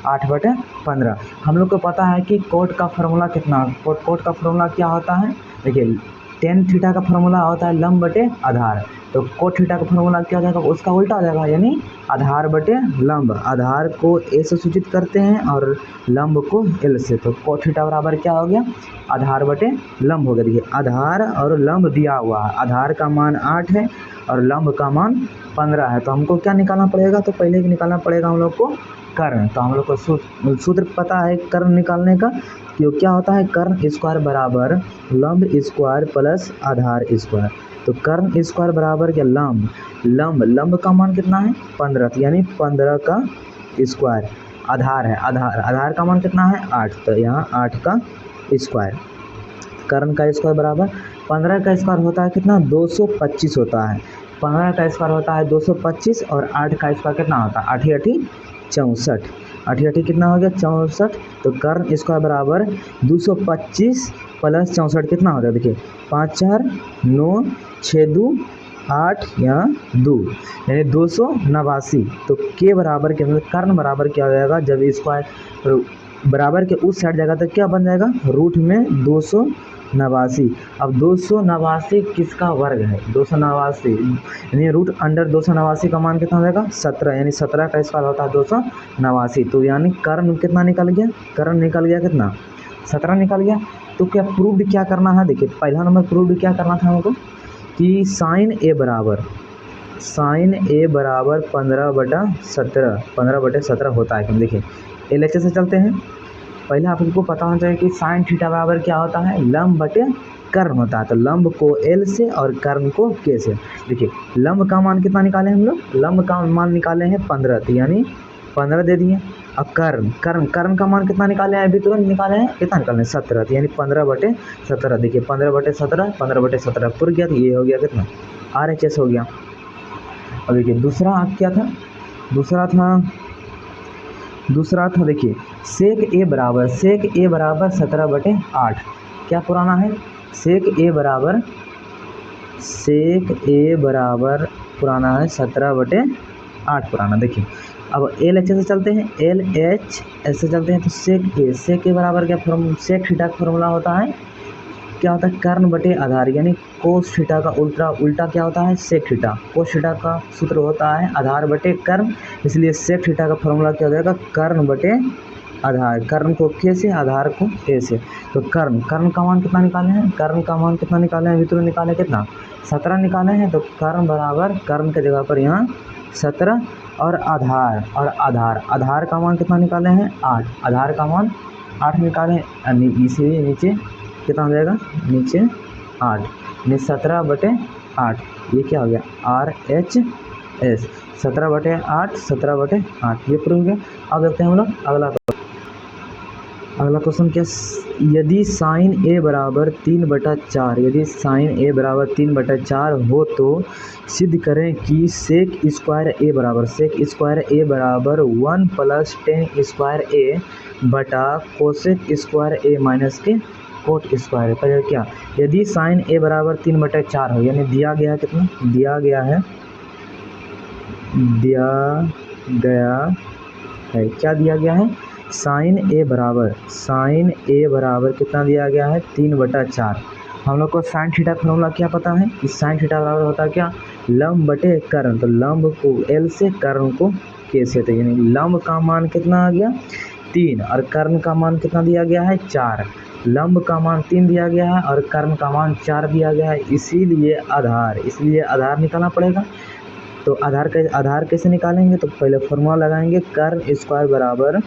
Speaker 1: 8/15। हम लोग को पता है कि कोट का फॉर्मूला कितना, कोट का फॉर्मूला क्या होता है, देखिए टेन थीटा का फॉर्मूला होता है लंब बटे आधार, तो कोट थीटा का फॉर्मूला क्या हो जाएगा उसका उल्टा हो जाएगा, यानी आधार बटे लंब, आधार को A से सूचित करते हैं और लंब को L से, तो कोट थीटा बराबर क्या हो गया आधार बटे लंब हो गया। देखिए आधार और लंब दिया हुआ है, आधार का मान 8 है और लंब का मान 15 है, तो हमको क्या निकालना पड़ेगा, तो पहले निकालना पड़ेगा हम लोग को कर्ण। तो हम लोग को सूत्र पता है कर्ण निकालने का, कि क्या होता है कर्ण स्क्वायर बराबर लंब स्क्वायर प्लस आधार स्क्वायर। तो कर्ण स्क्वायर बराबर क्या, लंब, लंब का मान कितना है 15, यानी 15 का स्क्वायर। आधार है, आधार का मान कितना है 8, तो यहाँ 8 का स्क्वायर। कर्ण का स्क्वायर बराबर 15 का स्क्वायर होता है कितना, 225 होता है। 15 का स्क्वायर होता है 225 और 8 का स्क्वायर कितना होता है, 8 8 64, 8 8 कितना हो गया 64। तो कर्ण स्क्वायर बराबर 225 प्लस 64 कितना होता है, देखिए 5 4 9 6 2 8 यहाँ 2, यानी 289। तो के बराबर के मतलब कर्ण बराबर क्या हो जाएगा, जब स्क्वायर बराबर के उस साइड जाएगा तो क्या बन जाएगा, रूट में 289। अब 289 किसका वर्ग है, 289 यानी रूट अंडर 289 का मान कितना हो जाएगा 17, यानी 17 का स्क्वायर होता है 289। तो यानी कर्ण कितना निकल गया, कर्ण निकल गया कितना 17 निकल गया। तो क्या प्रूव्ड क्या करना है, देखिए पहला नंबर प्रूव्ड क्या करना था हमको कि साइन ए बराबर 15/17 होता है। देखिए LHS से चलते हैं। पहले आपको पता होना चाहिए कि साइन थीटा बराबर क्या होता है, लंब बटे कर्ण होता है। तो लंब को L से और कर्ण को K से। देखिए लंब का मान कितना निकाले हम लोग, लंब का मान निकाले हैं 15, तो यानी 15 दे दिए। अब कर्ण का मान कितना निकाले हैं, अभी तुरंत निकाले हैं, कितना निकाले 17, तो यानी 15/17। देखिए 15/17 पूरा गया, तो ये हो गया कितना RHS हो गया। अब देखिए दूसरा क्या था, दूसरा था देखिए सेक ए बराबर 17/8। क्या पुराना है, सेक ए बराबर पुराना है 17/8 पुराना। देखिए अब LHS से चलते हैं, LHS से चलते हैं। तो सेक ए बराबर क्या सेक थीटा का फॉर्मूला होता है, क्या होता है कर्ण बटे आधार, यानी कोस थीटा का उल्टा क्या होता है सेक थीटा। कोस थीटा का सूत्र होता है आधार बटे कर्ण, इसलिए सेक थीटा का फॉर्मूला क्या हो जाएगा कर्ण बटे आधार, कर्ण को के से आधार को ए से। तो कर्ण का मान कितना निकाले हैं, कर्ण का मान कितना निकाले हैं, वितरण निकाले कितना 17 निकाले हैं। तो कर्ण बराबर कर्ण के जगह पर यहाँ 17 और आधार का मान कितना निकाले हैं 8, आधार का मान 8 निकाले, इसीलिए नीचे कितना हो जाएगा, नीचे 8, यानी 17/8। ये क्या हो गया RHS 17/8 ये प्रूव गया। अब देखते हैं हम लोग अगला क्वेश्चन क्या, यदि साइन ए बराबर 3/4 हो तो सिद्ध करें कि सेक स्क्वायर ए बराबर 1 + tan स्क्वायर ए बटा कोसेक स्क्वायर ए माइनस के कोट स्क्वायर। पर क्या, यदि साइन ए बराबर 3/4 हो, यानी दिया गया है कितना, दिया गया है क्या दिया गया है, साइन ए बराबर कितना दिया गया है 3/4। हम लोग को साइन थीटा फॉर्मूला क्या पता है, इस साइन थीटा बराबर होता है क्या, लंब बटे कर्ण। तो लंब को L से, कर्ण को K से। तो यानी लंब का मान कितना आ गया 3 और कर्ण का मान कितना दिया गया है 4। लंब का मान 3 दिया गया है और कर्ण का मान 4 दिया गया है, इसीलिए आधार निकालना पड़ेगा। तो आधार कैसे निकालेंगे, तो पहले फॉर्मूला लगाएंगे कर्ण स्क्वायर बराबर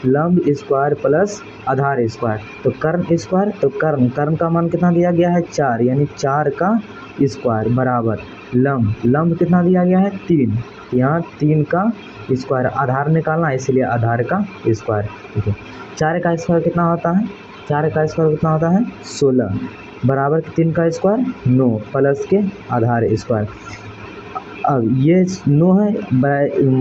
Speaker 1: लंब स्क्वायर प्लस आधार स्क्वायर। तो कर्ण स्क्वायर, तो कर्ण का मान कितना दिया गया है 4, यानी 4 का स्क्वायर बराबर लंब कितना दिया गया है 3, यहाँ 3 का स्क्वायर। आधार निकालना है इसलिए आधार का स्क्वायर। ठीक है, 4 का स्क्वायर कितना होता है, 4 का स्क्वायर कितना होता है 16 बराबर 3 का स्क्वायर 9 प्लस के आधार स्क्वायर। अब ये 9 है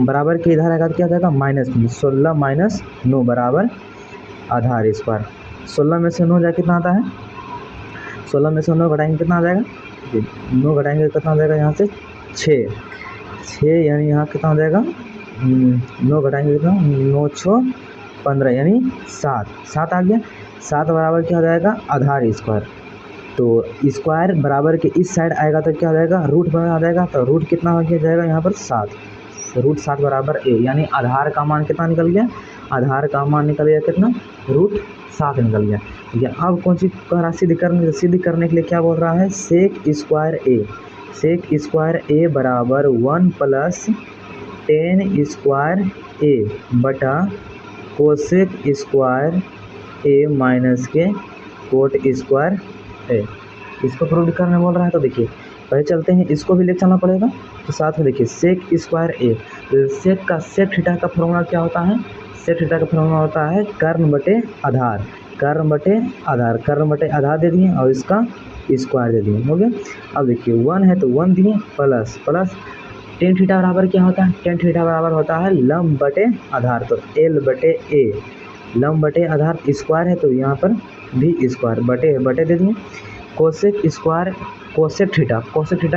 Speaker 1: बराबर के इधर आएगा तो क्या हो जाएगा -16 - 9 बराबर आधार स्क्वायर। 16 में से 9 जाए कितना आता है, 16 में से 9 घटाएंगे कितना आ जाएगा, 9 घटाएंगे कितना आ जाएगा यहाँ से 6, यानी यहाँ कितना हो जाएगा 9 घटाएंगे कितना 9 6 15 यानी 7 आ गया। 7 बराबर क्या हो जाएगा आधार स्क्वायर। तो स्क्वायर बराबर के इस साइड आएगा तो क्या हो जाएगा रूट बना आ जाएगा। तो रूट कितना हो गया जाएगा यहाँ पर 7, रूट 7 बराबर a, यानी आधार का मान कितना निकल गया, आधार का मान निकल गया कितना रूट 7 निकल गया। ठीक है, अब कौन सी सिद्ध करने के लिए क्या बोल रहा है, सेक स्क्वायर ए बराबर 1 + tan स्क्वायर ए बटा कोसेक स्क्वायर ए माइनस के कोट स्क्वायर है, इसको प्रूव करने बोल रहा है। तो देखिए पहले चलते हैं, इसको भी ले चलना पड़ेगा। तो साथ में देखिए सेक स्क्वायर ए, तो सेक थीटा का फॉर्मूला क्या होता है? सेक थीटा का फॉर्मूला होता है कर्ण बटे आधार, कर्ण बटे आधार, कर्ण बटे आधार दे दिए और इसका स्क्वायर दे दिए, हो गया। अब देखिए 1 है तो 1 दिए प्लस टेन थीटा बराबर क्या होता है? टेन थीटा बराबर होता है लंब बटे आधार, तो एल बटे ए, लंब बटे आधार स्क्वायर है तो यहाँ पर भी स्क्वायर, बटे दे दिए। कोसेक स्क्वायर कोसेक थीटा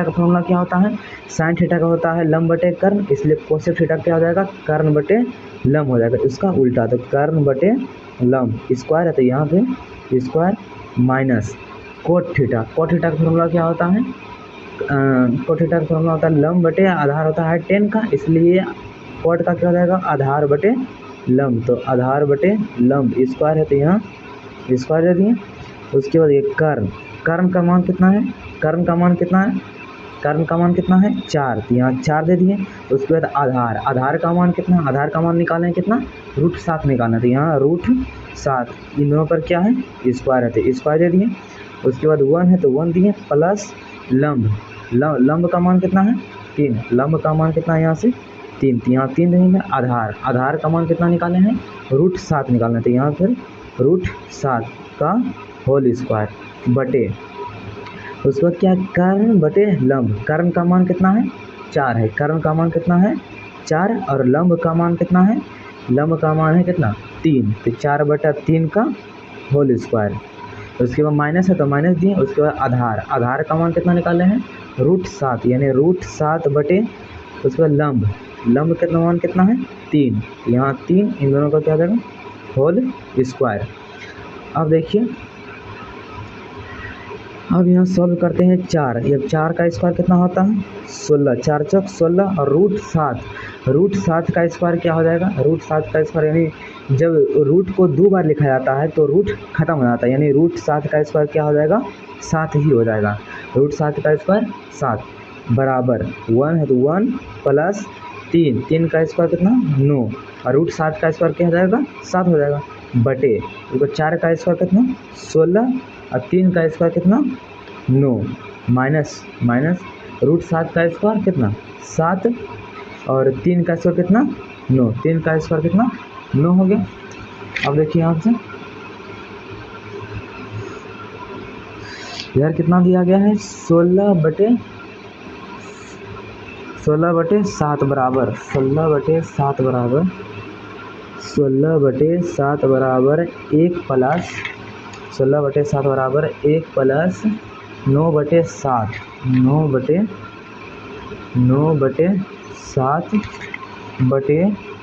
Speaker 1: का फॉर्मूला क्या होता है? साइन थीटा का होता है लंब बटे कर्ण, इसलिए कोसेक थीटा क्या हो जाएगा? कर्ण बटे लंब हो जाएगा, इसका उल्टा, तो कर्ण बटे लंब स्क्वायर है तो यहाँ पे स्क्वायर माइनस कोट थीटा का फॉर्मूला क्या होता है? कोट थीटा का फॉर्मूला होता है लंब बटे आधार होता है टेन का, इसलिए कोट का क्या हो जाएगा? आधार बटे लंब, तो आधार बटे लंब स्क्वायर है तो यहाँ स्क्वायर दे दिए। उसके बाद ये कर्ण का मान कितना है? कर्ण का मान कितना है? 4, तो यहाँ 4 दे दिए। उसके बाद आधार का मान कितना? आधार का मान निकालें कितना? √7 निकालना, तो यहाँ √7, इन दोनों पर क्या है? स्क्वायर है तो स्क्वायर दे दिए। उसके बाद 1 है तो 1 दिए प्लस लंब का मान कितना है? 3, लंब का मान कितना है यहाँ से? 3, तो यहाँ 3 देंगे। आधार का मान कितना निकाले हैं? √7 निकालना, तो यहाँ फिर √7 का होल स्क्वायर बटे, उसके बाद क्या? कर्ण बटे लंब, कर्ण का मान कितना है? 4 है, कर्ण का मान कितना है? 4, और लंब का मान कितना है? लंब का मान है कितना? 3, तो 4/3 का होल स्क्वायर। उसके बाद माइनस है तो माइनस दिए। उसके बाद आधार का मान कितना निकाले हैं? √7, यानी √7 बटे, उसके बाद लंब का मान कितना है? 3, यहाँ 3, इन दोनों का क्या हो जाएगा? Whole square. अब देखिए, अब यहाँ सॉल्व करते हैं 4, ये 4 का स्क्वायर कितना होता है? 16, 4 चौक 16, और √7 का स्क्वायर क्या हो जाएगा? √7 का स्क्वायर, यानी जब रूट को 2 बार लिखा जाता है तो रूट खत्म हो जाता है, यानी √7 का स्क्वायर क्या हो जाएगा? 7 ही हो जाएगा। √7 का स्क्वायर 7 बराबर 1 है तो 1 प्लस 3 का स्क्वायर कितना? 9, और √7 का स्क्वायर क्या हो जाएगा? 7 हो जाएगा बटे, देखो 4 का स्क्वायर कितना? 16, और 3 का स्क्वायर कितना? 9, माइनस √7 का स्क्वायर कितना? 7, और 3 का स्क्वायर कितना? 9, 3 का स्क्वायर कितना? 9 हो गया। अब देखिए यहाँ से यार कितना दिया गया है? 16 बटे 7 बराबर 1 प्लस 9/7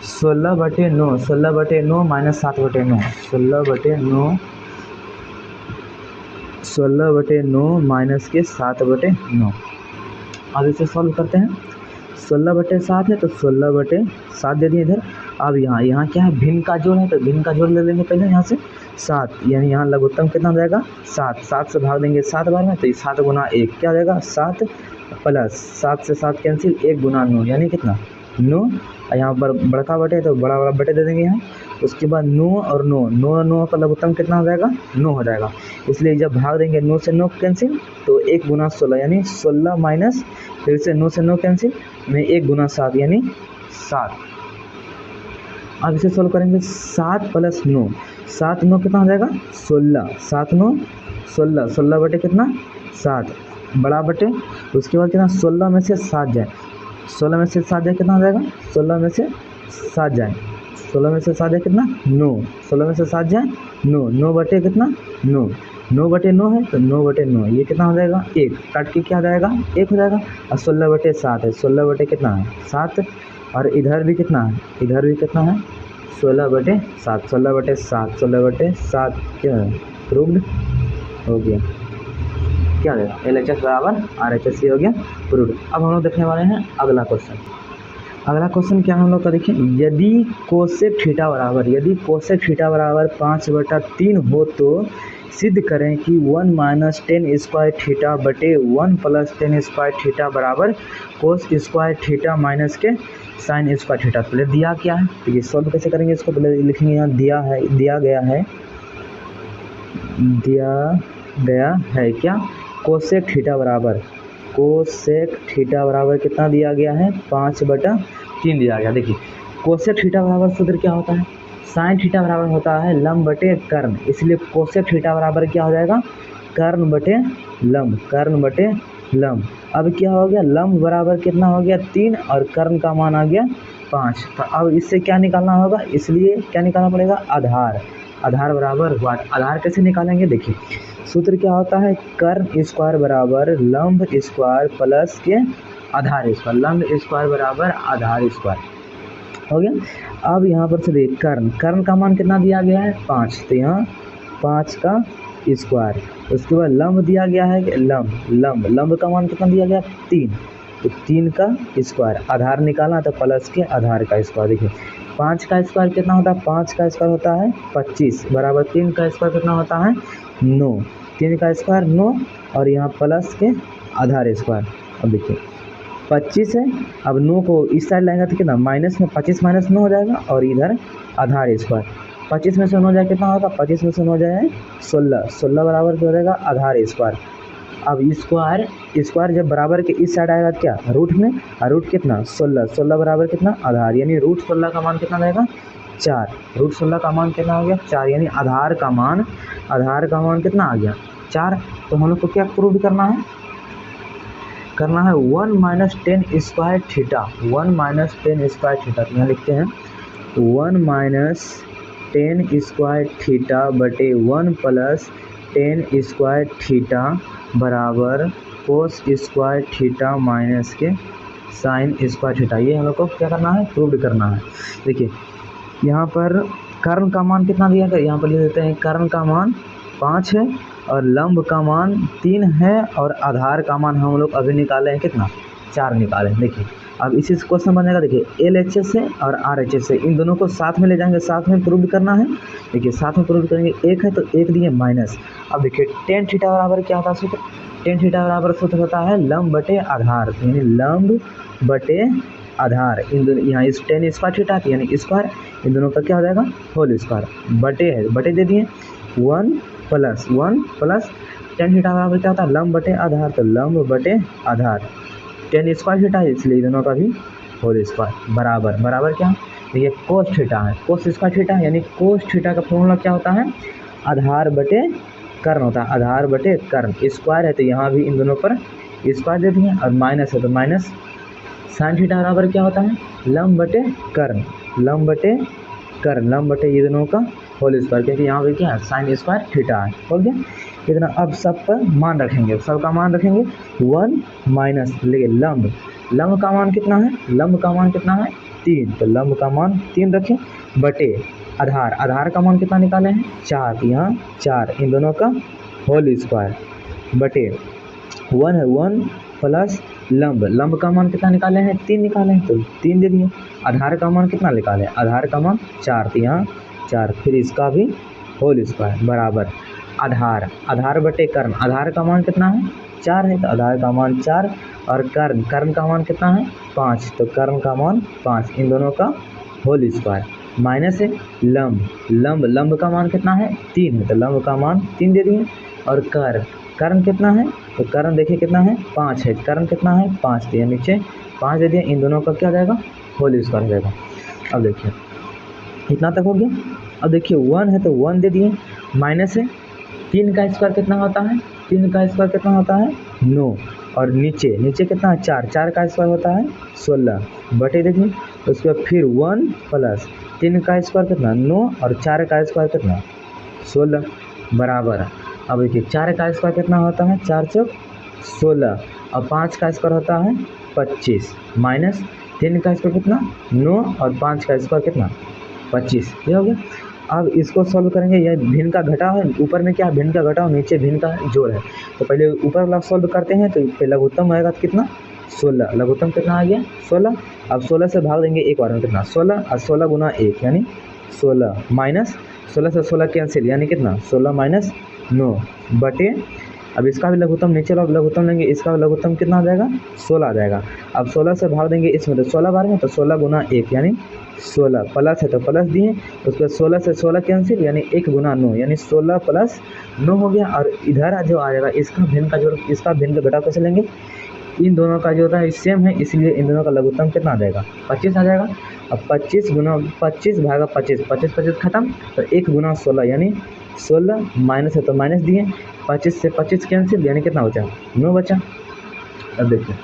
Speaker 1: 16/9 माइनस 7/9 16/9 माइनस के 7/9। अब इसे सॉल्व करते हैं। 16/7 है तो 16/7 दे दिए इधर। अब यहाँ क्या है? भिन्न का जोड़ है तो भिन्न का जोड़ ले लेंगे पहले यहाँ से 7, यानी यहाँ लघुत्तम कितना हो जाएगा? 7 से भाग देंगे 7 बार में, तो 7 गुना 1 क्या हो जाएगा? 7 प्लस 7 से 7 कैंसिल, 1 गुना 9 यानी कितना? 9, और यहाँ पर बड़का बटे तो बड़ा बटे दे देंगे यहाँ। उसके बाद 9 और 9 का लघुत्तम कितना हो जाएगा? 9 हो जाएगा, इसलिए जब भाग देंगे 9 से 9 कैंसिल, तो 1 गुना 16 यानी 16 माइनस फिर से 9 से 9 कैंसिल में 1 गुना 7 यानी 7। अब इसे सोल्व करेंगे 7 प्लस 9, 7 9 कितना हो जाएगा? 16, 7 9 16, 16 बटे कितना? 7 बड़ा बटे, उसके बाद कितना? 16 में से 7 जाए, 16 में से 7 जाए कितना हो जाएगा? 16 में से 7 जाए, 16 में से 7 जाए कितना? 9, 16 में से 7 जाए 9, 9 बटे कितना? 9, 9/9 है तो 9/9 ये कितना हो जाएगा? 1, काट के क्या हो जाएगा? 1 हो जाएगा। और 16/7 है, 16 बटे कितना है? 7, और इधर भी कितना है? इधर भी कितना है? 16/7, 16/7 क्या है? प्रूव्ड हो गया। क्या हो जाएगा? LHS बराबर RHS हो गया, प्रूव्ड। अब हम लोग देखने वाले हैं अगला क्वेश्चन। अगला क्वेश्चन क्या हम लोग का देखिए, यदि कोसेक थीटा बराबर 5/3 हो तो सिद्ध करें कि 1 माइनस टेन स्क्वायर थीटा बटे 1 प्लस टेन स्क्वायर थीटा बराबर कोस स्क्वायर थीटा माइनस के साइन स्क्वायर थीटा। पहले दिया क्या है तो ये सॉल्व कैसे करेंगे इसको पहले लिखेंगे। यहाँ दिया गया है क्या? कोसेक थीटा बराबर कोसेक थीटा बराबर कितना दिया गया है, 5/3 दिया गया। देखिए कोसेक थीटा बराबर सूत्र क्या होता है, साइन थीटा बराबर होता है लंब बटे कर्ण, इसलिए कोसेक थीटा बराबर क्या हो जाएगा, कर्ण बटे लंब, कर्ण बटे लंब। अब क्या हो गया, लंब बराबर कितना हो गया 3 और कर्ण का मान आ गया 5। तो अब इससे क्या निकालना होगा, इसलिए क्या निकालना पड़ेगा, आधार। आधार बराबर वाट, आधार कैसे निकालेंगे, देखिए सूत्र क्या होता है, कर्ण स्क्वायर बराबर लंब स्क्वायर प्लस के आधार स्क्वायर, लंब स्क्वायर बराबर आधार स्क्वायर हो गया। अब यहाँ पर से देख कर्ण, कर्ण का मान कितना दिया गया है 5, तो यहाँ 5 का स्क्वायर। उसके बाद लंब दिया गया है, लंब का मान कितना दिया गया 3, तो 3 का स्क्वायर। आधार निकालना तो प्लस के आधार का स्क्वायर। देखिए 5 का स्क्वायर कितना होता है, 5 का स्क्वायर होता है 25 बराबर 3 का स्क्वायर कितना होता है 9, 3 का स्क्वायर 9 और यहाँ प्लस के आधार स्क्वायर। अब देखिए 25 है, अब 9 को इस साइड लाएंगे तो कितना माइनस में 25 माइनस 9 हो जाएगा और इधर आधार स्क्वायर। 25 में से 9 जाए कितना होगा, 25 में से 9 जाए 16, 16 बराबर क्या हो जाएगा आधार स्क्वायर। अब स्क्वायर जब बराबर के इस साइड आएगा क्या रूट में, और रूट कितना 16, 16 बराबर कितना आधार, यानी रूट 16 का मान कितना रहेगा 4, रूट 16 का मान कितना हो गया 4, यानी आधार का मान कितना आ गया 4। तो हम लोग को क्या प्रूव करना है 1 - 10 स्क्वायर थीटा, 1 - 10 स्क्वायर थीटा। तो यहाँ लिखते हैं 1 - 10 स्क्वायर थीटा बटे 1 + 10 स्क्वायर थीटा बराबर कोस स्क्वायर थीटा माइनस के साइन स्क्वायर थीटा। ये हम लोग को क्या करना है, प्रूव करना है। देखिए यहाँ पर कर्ण का मान कितना दिया गया, यहाँ पर ले लेते हैं कर्ण का मान 5 है और लंब का मान 3 है और आधार का मान हम लोग अभी निकाले हैं कितना 4 निकाले हैं। देखिए अब इसी क्वेश्चन बनेगा, देखिए LHS है और RHS है, इन दोनों को साथ में ले जाएंगे, साथ में प्रूव करना है। देखिए साथ में प्रूव करेंगे, एक है तो एक दिए माइनस। अब देखिए tan थीटा बराबर क्या होता है सूत्र, tan थीटा बराबर सूत्र होता है लंब बटे आधार, यानी लंब बटे आधार। इन दोनों यहाँ इस tan स्क्वायर थीटा यानी स्क्वायर, इन दोनों का क्या हो जाएगा होल स्क्वायर, बटे है बटे दे दिए 1 + tan थीटा बराबर क्या होता है लंब बटे आधार, तो लंब बटे आधार tan स्क्वायर थीटा है, इसलिए दोनों का भी होल स्क्वायर बराबर क्या, देखिए कोस थीटा है, कोस स्क्वायर थीटा यानी कोस थीटा का फॉर्मूला क्या होता है आधार बटे कर्ण होता है, आधार बटे कर्ण। स्क्वायर है तो यहाँ भी इन दोनों पर स्क्वायर दे दिए और माइनस है तो माइनस। साइन थीटा बराबर क्या होता है लंब बटे कर्ण, लंब बटे ये दोनों का होल स्क्वायर, क्योंकि यहाँ पे क्या है साइन स्क्वायर थीटा है। हो गया इतना। अब सब पर मान रखेंगे, सबका मान रखेंगे 1 माइनस लेके लंब का मान कितना है, लंब का मान कितना है 3, तो लंब का मान 3 रखें बटे आधार का मान कितना निकाले हैं 4, यहाँ 4 इन दोनों का होल स्क्वायर बटे 1 है 1 प्लस लंब का मान कितना निकाले हैं 3 निकाले हैं, तो 3 दे दिए। आधार का मान कितना निकाले, आधार का मान 4, तो यहाँ 4, फिर इसका भी होल स्क्वायर बराबर आधार बटे कर्ण, आधार का मान कितना है 4 है, तो आधार का मान 4 और कर्ण का मान कितना है 5, तो कर्ण का मान 5, इन दोनों का होल स्क्वायर माइनस है लंब का मान कितना है 3 है, तो लंब का मान 3 दे दिए। और कर्ण कितना है, तो कर्ण देखिए कितना है 5 है, कर्ण कितना है 5 दिए, नीचे 5 दे दिए, इन दोनों का क्या जाएगा होल स्क्वायर हो जाएगा। अब देखिए इतना तक हो गया। अब देखिए 1 है तो 1 दे दिए, माइनस है 3 का स्क्वायर कितना होता है, 3 का स्क्वायर कितना होता है 9 और नीचे कितना है 4 का स्क्वायर होता है 16 बटे देखिए। उसके बाद फिर 1 प्लस 3 का स्क्वायर कितना 9 और 4 का स्क्वायर कितना 16 बराबर। अब देखिए 4 का स्क्वायर कितना होता है 4 चौक 16 और 5 का स्क्वायर होता है 25 माइनस 3 का स्क्वायर कितना 9 और 5 का स्क्वायर कितना 25, ये हो गया। अब इसको सॉल्व करेंगे, यह भिन्न का घटाव है, ऊपर में क्या भिन्न का घटाव, नीचे भिन्न का जोड़ है। तो पहले ऊपर वाला सॉल्व करते हैं, तो लघुत्तम आएगा तो कितना 16, लघुत्तम कितना आ गया 16। अब 16 से भाग देंगे एक बार में कितना 16 और 16 गुना 1 यानी 16 माइनस 16 से 16 कैंसिल यानी कितना 16 माइनस 9 बटे। अब इसका भी लघुत्तम नीचे वाला लघुत्तम लेंगे, इसका भी लघुत्तम कितना आ जाएगा 16 आ जाएगा। अब 16 से भाग देंगे इसमें, तो 16 बार में तो 16 गुना 1 यानी 16 प्लस है तो प्लस दिए, उसके बाद 16 से 16 कैंसिल यानी 1 गुना 9 यानी 16 प्लस 9 हो गया। और इधर जो आ जाएगा इसका भिन्न का जोड़, इसका भिन्न का घटाव कैसे लेंगे, इन दोनों का जो होता है सेम है, इसलिए इन दोनों का लघुत्तम कितना आ जाएगा 25 आ जाएगा। अब 25 गुना 25 भागा 25, 25 25 खत्म, तो 1 गुना 16 यानी 16 माइनस है तो माइनस दिए, 25 से 25 कैंसिल यानी कितना बचा 9 बचा। अब देखिए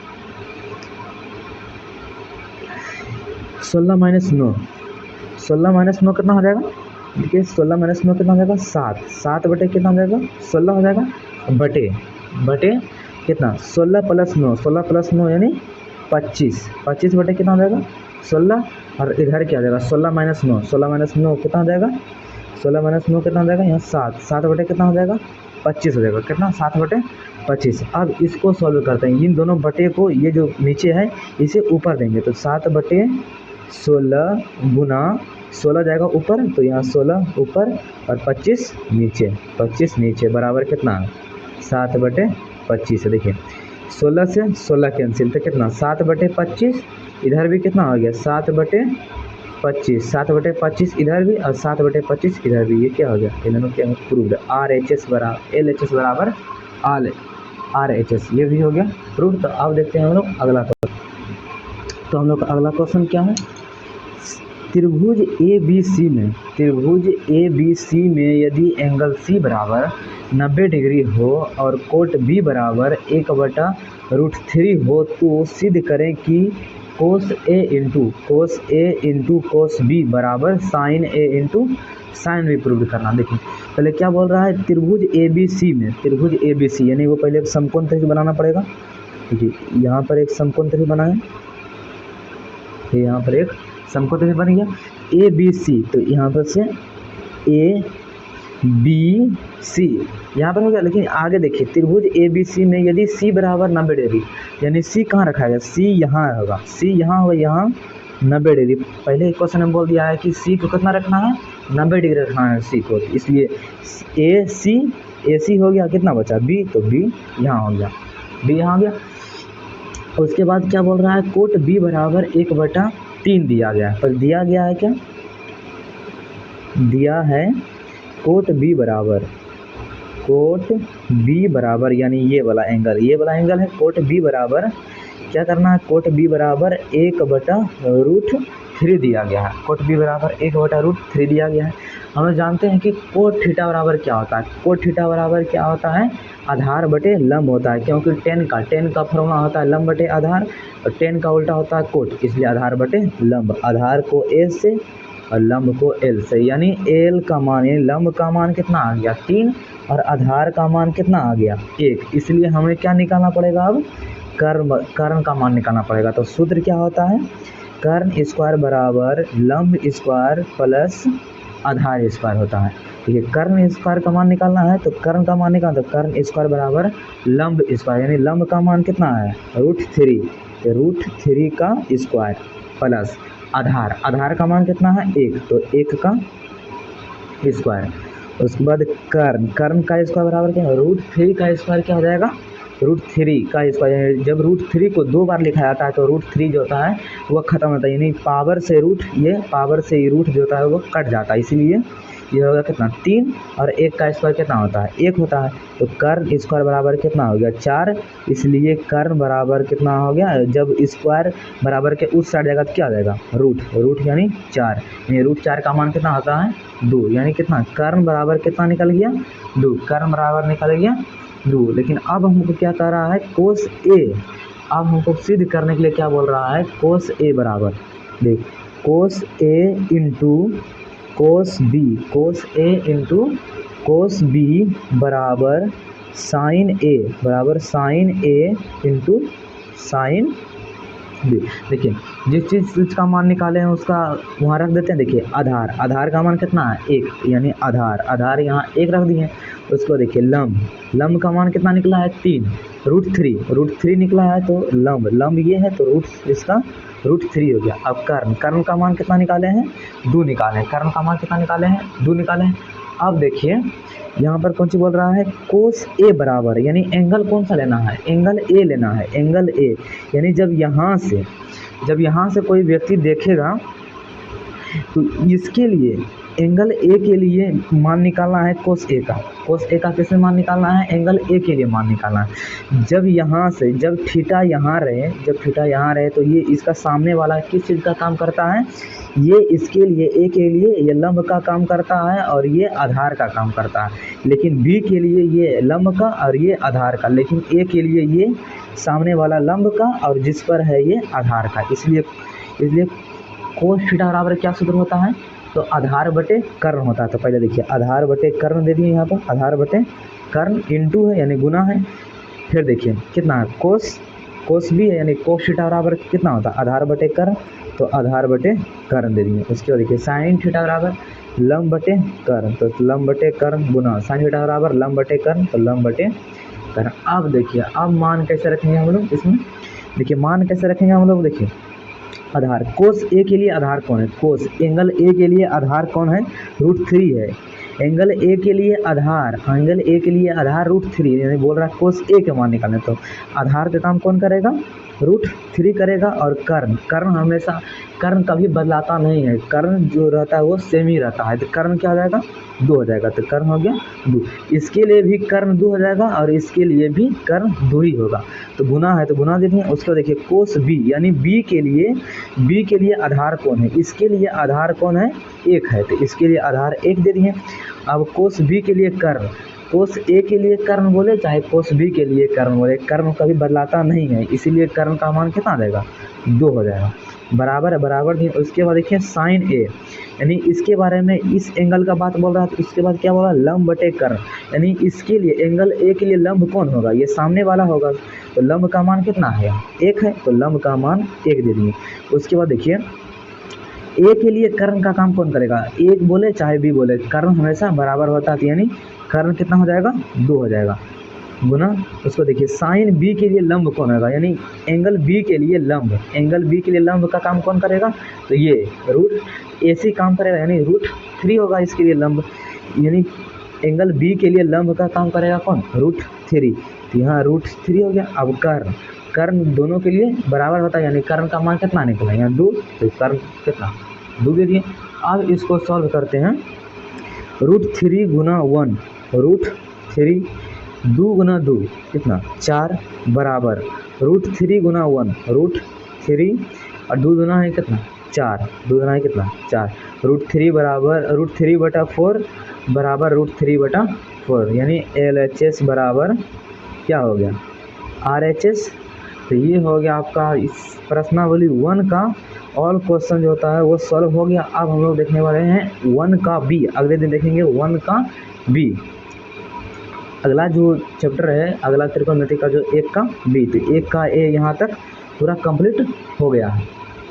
Speaker 1: 16 माइनस 9, 16 माइनस 9 कितना हो जाएगा, देखिए 16 माइनस 9 कितना हो जाएगा 7, 7 बटे कितना हो जाएगा 16 हो जाएगा, बटे बटे कितना 16 प्लस 9, 16 प्लस 9 यानी 25, 25 बटे कितना हो जाएगा 16, और इधर क्या हो जाएगा 16 माइनस 9, 16 माइनस 9 कितना हो जाएगा 16 माइनस 9 कितना हो जाएगा यहाँ 7, 7 बटे कितना हो जाएगा 25 हो जाएगा, कितना 7 बटे 25। अब इसको सॉल्व करते हैं, इन दोनों बटे को ये जो नीचे है इसे ऊपर देंगे, तो 7 बटे 16 गुना 16 जाएगा ऊपर, तो यहाँ 16 ऊपर और 25 नीचे, 25 नीचे बराबर कितना 7 बटे 25 है। देखिए 16 से 16 कैंसिल, तो कितना 7 बटे 25, इधर भी कितना हो गया 7 बटे 25, 7 बटे 25 इधर भी और 7 बटे 25 इधर भी, ये क्या हो गया इन दोनों क्या प्रूव्ड, RHS बराबर LHS बराबर RHS, ये भी हो गया प्रूव्ड। तो अब देखते हैं हम लोग अगला क्वेश्चन। तो हम लोग का अगला क्वेश्चन क्या है, त्रिभुज ABC में यदि एंगल C बराबर 90 डिग्री हो और कोट B बराबर 1/√3 हो, तो सिद्ध करें कि cos A into cos B बराबर sin A into sin B prove करना। देखिए पहले क्या बोल रहा है, त्रिभुज ABC यानी वो पहले एक समकोण त्रिभुज बनाना पड़ेगा। देखिए यहाँ पर एक समकोण त्रिभुज बनाए, यहाँ पर एक समकोण त्रिभुज बन गया ABC, तो यहाँ पर से ABC यहाँ पर हो गया। लेकिन आगे देखिए त्रिभुज ABC में यदि C बराबर 90 डिग्री, यानी C कहाँ रखा है, C यहाँ होगा, C यहाँ होगा, यहाँ 90 डिग्री। पहले क्वेश्चन में बोल दिया है कि C को कितना रखना है 90 डिग्री रखना है C को, इसलिए AC हो गया, कितना बचा B, तो B यहाँ हो गया, B यहाँ हो गया। उसके बाद क्या बोल रहा है, कोट B बराबर 1/3 दिया गया है, पर दिया गया है क्या, दिया है कोट B बराबर यानी ये वाला एंगल है, कोट B बराबर क्या करना है, कोट B बराबर 1/√3 दिया गया है, कोट B बराबर 1/√3 दिया गया है। हम लोग जानते हैं कि कोट थीटा बराबर क्या होता है, कोट थीटा बराबर क्या होता है, आधार बटे लंब होता है, क्योंकि टेन का फॉर्मूला होता है लंब बटे आधार, और टेन का उल्टा होता है कोट, इसलिए आधार बटे लंब, आधार को A से और लंब को L से, यानी L का मान यानी लंब का मान कितना आ गया 3 और आधार का मान कितना आ गया 1, इसलिए हमें क्या निकालना पड़ेगा, अब कर्ण का मान निकालना पड़ेगा। तो सूत्र क्या होता है, कर्ण स्क्वायर बराबर लंब स्क्वायर प्लस आधार स्क्वायर होता है। ठीक है, कर्ण स्क्वायर का मान निकालना है, तो कर्ण का मान निकालना, तो कर्ण स्क्वायर बराबर लंब स्क्वायर, यानी लंब का मान कितना है √3, तो √3 का स्क्वायर प्लस आधार का मान कितना है 1, तो 1 का स्क्वायर। उसके बाद कर्ण का स्क्वायर बराबर क्या है, √3 का स्क्वायर क्या हो जाएगा, √3 का स्क्वायर। जब √3 को 2 बार लिखा जाता है तो √3 जो होता है वह खत्म होता है, यानी पावर से रूट जो होता है वो कट जाता है, इसलिए ये होगा कितना 3 और 1 का स्क्वायर कितना होता है 1 होता है, तो कर्ण स्क्वायर बराबर कितना हो गया 4, इसलिए कर्ण बराबर कितना हो गया, जब स्क्वायर बराबर के उस साइड जाएगा तो क्या आ जाएगा रूट यानी 4, यानी √4 का मान कितना होता है 2, यानी कितना कर्ण बराबर कितना निकल गया 2, कर्ण बराबर निकल गया 2। लेकिन अब हमको क्या कर रहा है कोस A, अब हमको सिद्ध करने के लिए क्या बोल रहा है, कोस A बराबर देख cos A into cos A into cos B बराबर sine A into sine B। देखिए जिस चीज़ का मान निकाले हैं उसका वहाँ रख देते हैं। देखिए आधार का मान कितना है 1, यानी आधार यहाँ 1 रख दिए। उसको देखिए लंब का मान कितना निकला है 3, √3 निकला है, तो लंब ये है तो इसका √3 हो गया। अब कर्ण का मान कितना निकाले हैं 2 निकाले, कर्ण का मान कितना निकाले हैं 2 निकाले हैं। अब देखिए यहाँ पर कौन सी बोल रहा है कोस A बराबर, यानी एंगल कौन सा लेना है, एंगल A लेना है, एंगल A, यानी जब यहाँ से कोई व्यक्ति देखेगा तो इसके लिए एंगल ए के लिए मान निकालना है कोस ए का। कोस ए का किसमें मान निकालना है? एंगल ए के लिए मान निकालना है। जब यहाँ से जब थीटा यहाँ रहे तो ये इसका सामने वाला किस चीज़ का काम करता है? ये इसके लिए ए के लिए ये लंब का काम करता है और ये आधार का काम करता है। लेकिन बी के लिए ये लंब का और ये आधार का, लेकिन ए के लिए ये सामने वाला लंब का और जिस पर है ये आधार का। इसलिए कोस थीटा बराबर क्या सूत्र होता है? तो आधार बटे कर्ण होता है। तो पहले देखिए आधार बटे कर्ण दे दिए यहाँ पर, आधार बटे कर्ण इंटू है यानी गुना है। फिर देखिए कितना है? कोस भी है यानी कोस थीटा बराबर कितना होता है? आधार बटे कर्ण, तो आधार बटे कर्ण दे दिए। उसके बाद देखिए साइन थीटा बराबर लंब बटे कर्ण, तो लंब बटे कर्ण गुना साइन थीटा बराबर लंब बटे कर्ण, तो लंब बटे कर्ण। अब देखिए अब मान कैसे रखेंगे हम लोग इसमें? देखिए मान कैसे रखेंगे हम लोग? देखिए आधार कोस ए के लिए आधार कौन है? कोस एंगल ए के लिए आधार कौन है? √3 है। एंगल ए के लिए आधार √3 यानी बोल रहा है कोस ए के मान निकालने। तो आधार का काम कौन करेगा? √3 करेगा। और कर्ण हमेशा कर्ण कभी बदलाता नहीं है, कर्ण जो रहता है वो सेम ही रहता है। तो कर्ण क्या हो जाएगा? 2 हो जाएगा। तो कर्ण हो गया 2। इसके लिए भी कर्ण 2 हो जाएगा और इसके लिए भी कर्ण 2 ही होगा। तो गुना है तो गुना दे दिए। उसको देखिए कोस बी यानी बी के लिए आधार कौन है? इसके लिए आधार कौन है? 1 है, तो इसके लिए आधार 1 दे दिए। अब कोस बी के लिए कर्ण, कोस ए के लिए कर्ण बोले चाहे कोस बी के लिए कर्ण बोले, कर्ण कभी बदलाता नहीं है, इसीलिए कर्ण का मान कितना देगा? 2 हो जाएगा। बराबर है, बराबर दिए। उसके बाद देखिए साइन ए यानी इसके बारे में इस एंगल का बात बोल रहा है। तो इसके बाद क्या बोला? लंब बटे कर्ण यानी इसके लिए एंगल ए के लिए लंब कौन होगा? ये सामने वाला होगा। तो लंब का मान कितना है? 1 है, तो लंब का मान 1 दे दिए। उसके बाद देखिए ए के लिए कर्ण का काम कौन करेगा? 1 बोले चाहे बी बोले, कर्ण हमेशा बराबर होता है, यानी कर्ण कितना हो जाएगा? 2 हो जाएगा गुना। उसको देखिए साइन बी के लिए लंब कौन होगा? यानी एंगल बी के लिए लंब का काम कौन करेगा? तो ये √AC काम करेगा यानी √3 होगा इसके लिए लंब, यानी एंगल बी के लिए लंब का काम करेगा कौन? √3। तो यहाँ √3 हो गया। अब कर्ण दोनों के लिए बराबर होता है, यानी कर्ण का मान कितना निकला? यहाँ 2, तो कर्ण कितना? 2 दे दिए। अब इसको सॉल्व करते हैं। √3 गुना 1, √3 2 गुना 2 कितना? 4 बराबर √3 गुना 1 √3 और 2 गुना है कितना? 4, 2 गुना है कितना? 4। √3 बराबर √3 बटा 4 बराबर √3 बटा 4 यानी LHS बराबर क्या हो गया? RHS। तो ये हो गया आपका इस प्रश्नावली 1 का ऑल क्वेश्चन जो होता है वो सॉल्व हो गया। अब हम लोग देखने वाले हैं 1 का बी, अगले दिन देखेंगे 1 का बी। अगला जो चैप्टर है, अगला त्रिकोणमिति का जो 1 का बी, तो 1 का ए यहाँ तक पूरा कंप्लीट हो गया है।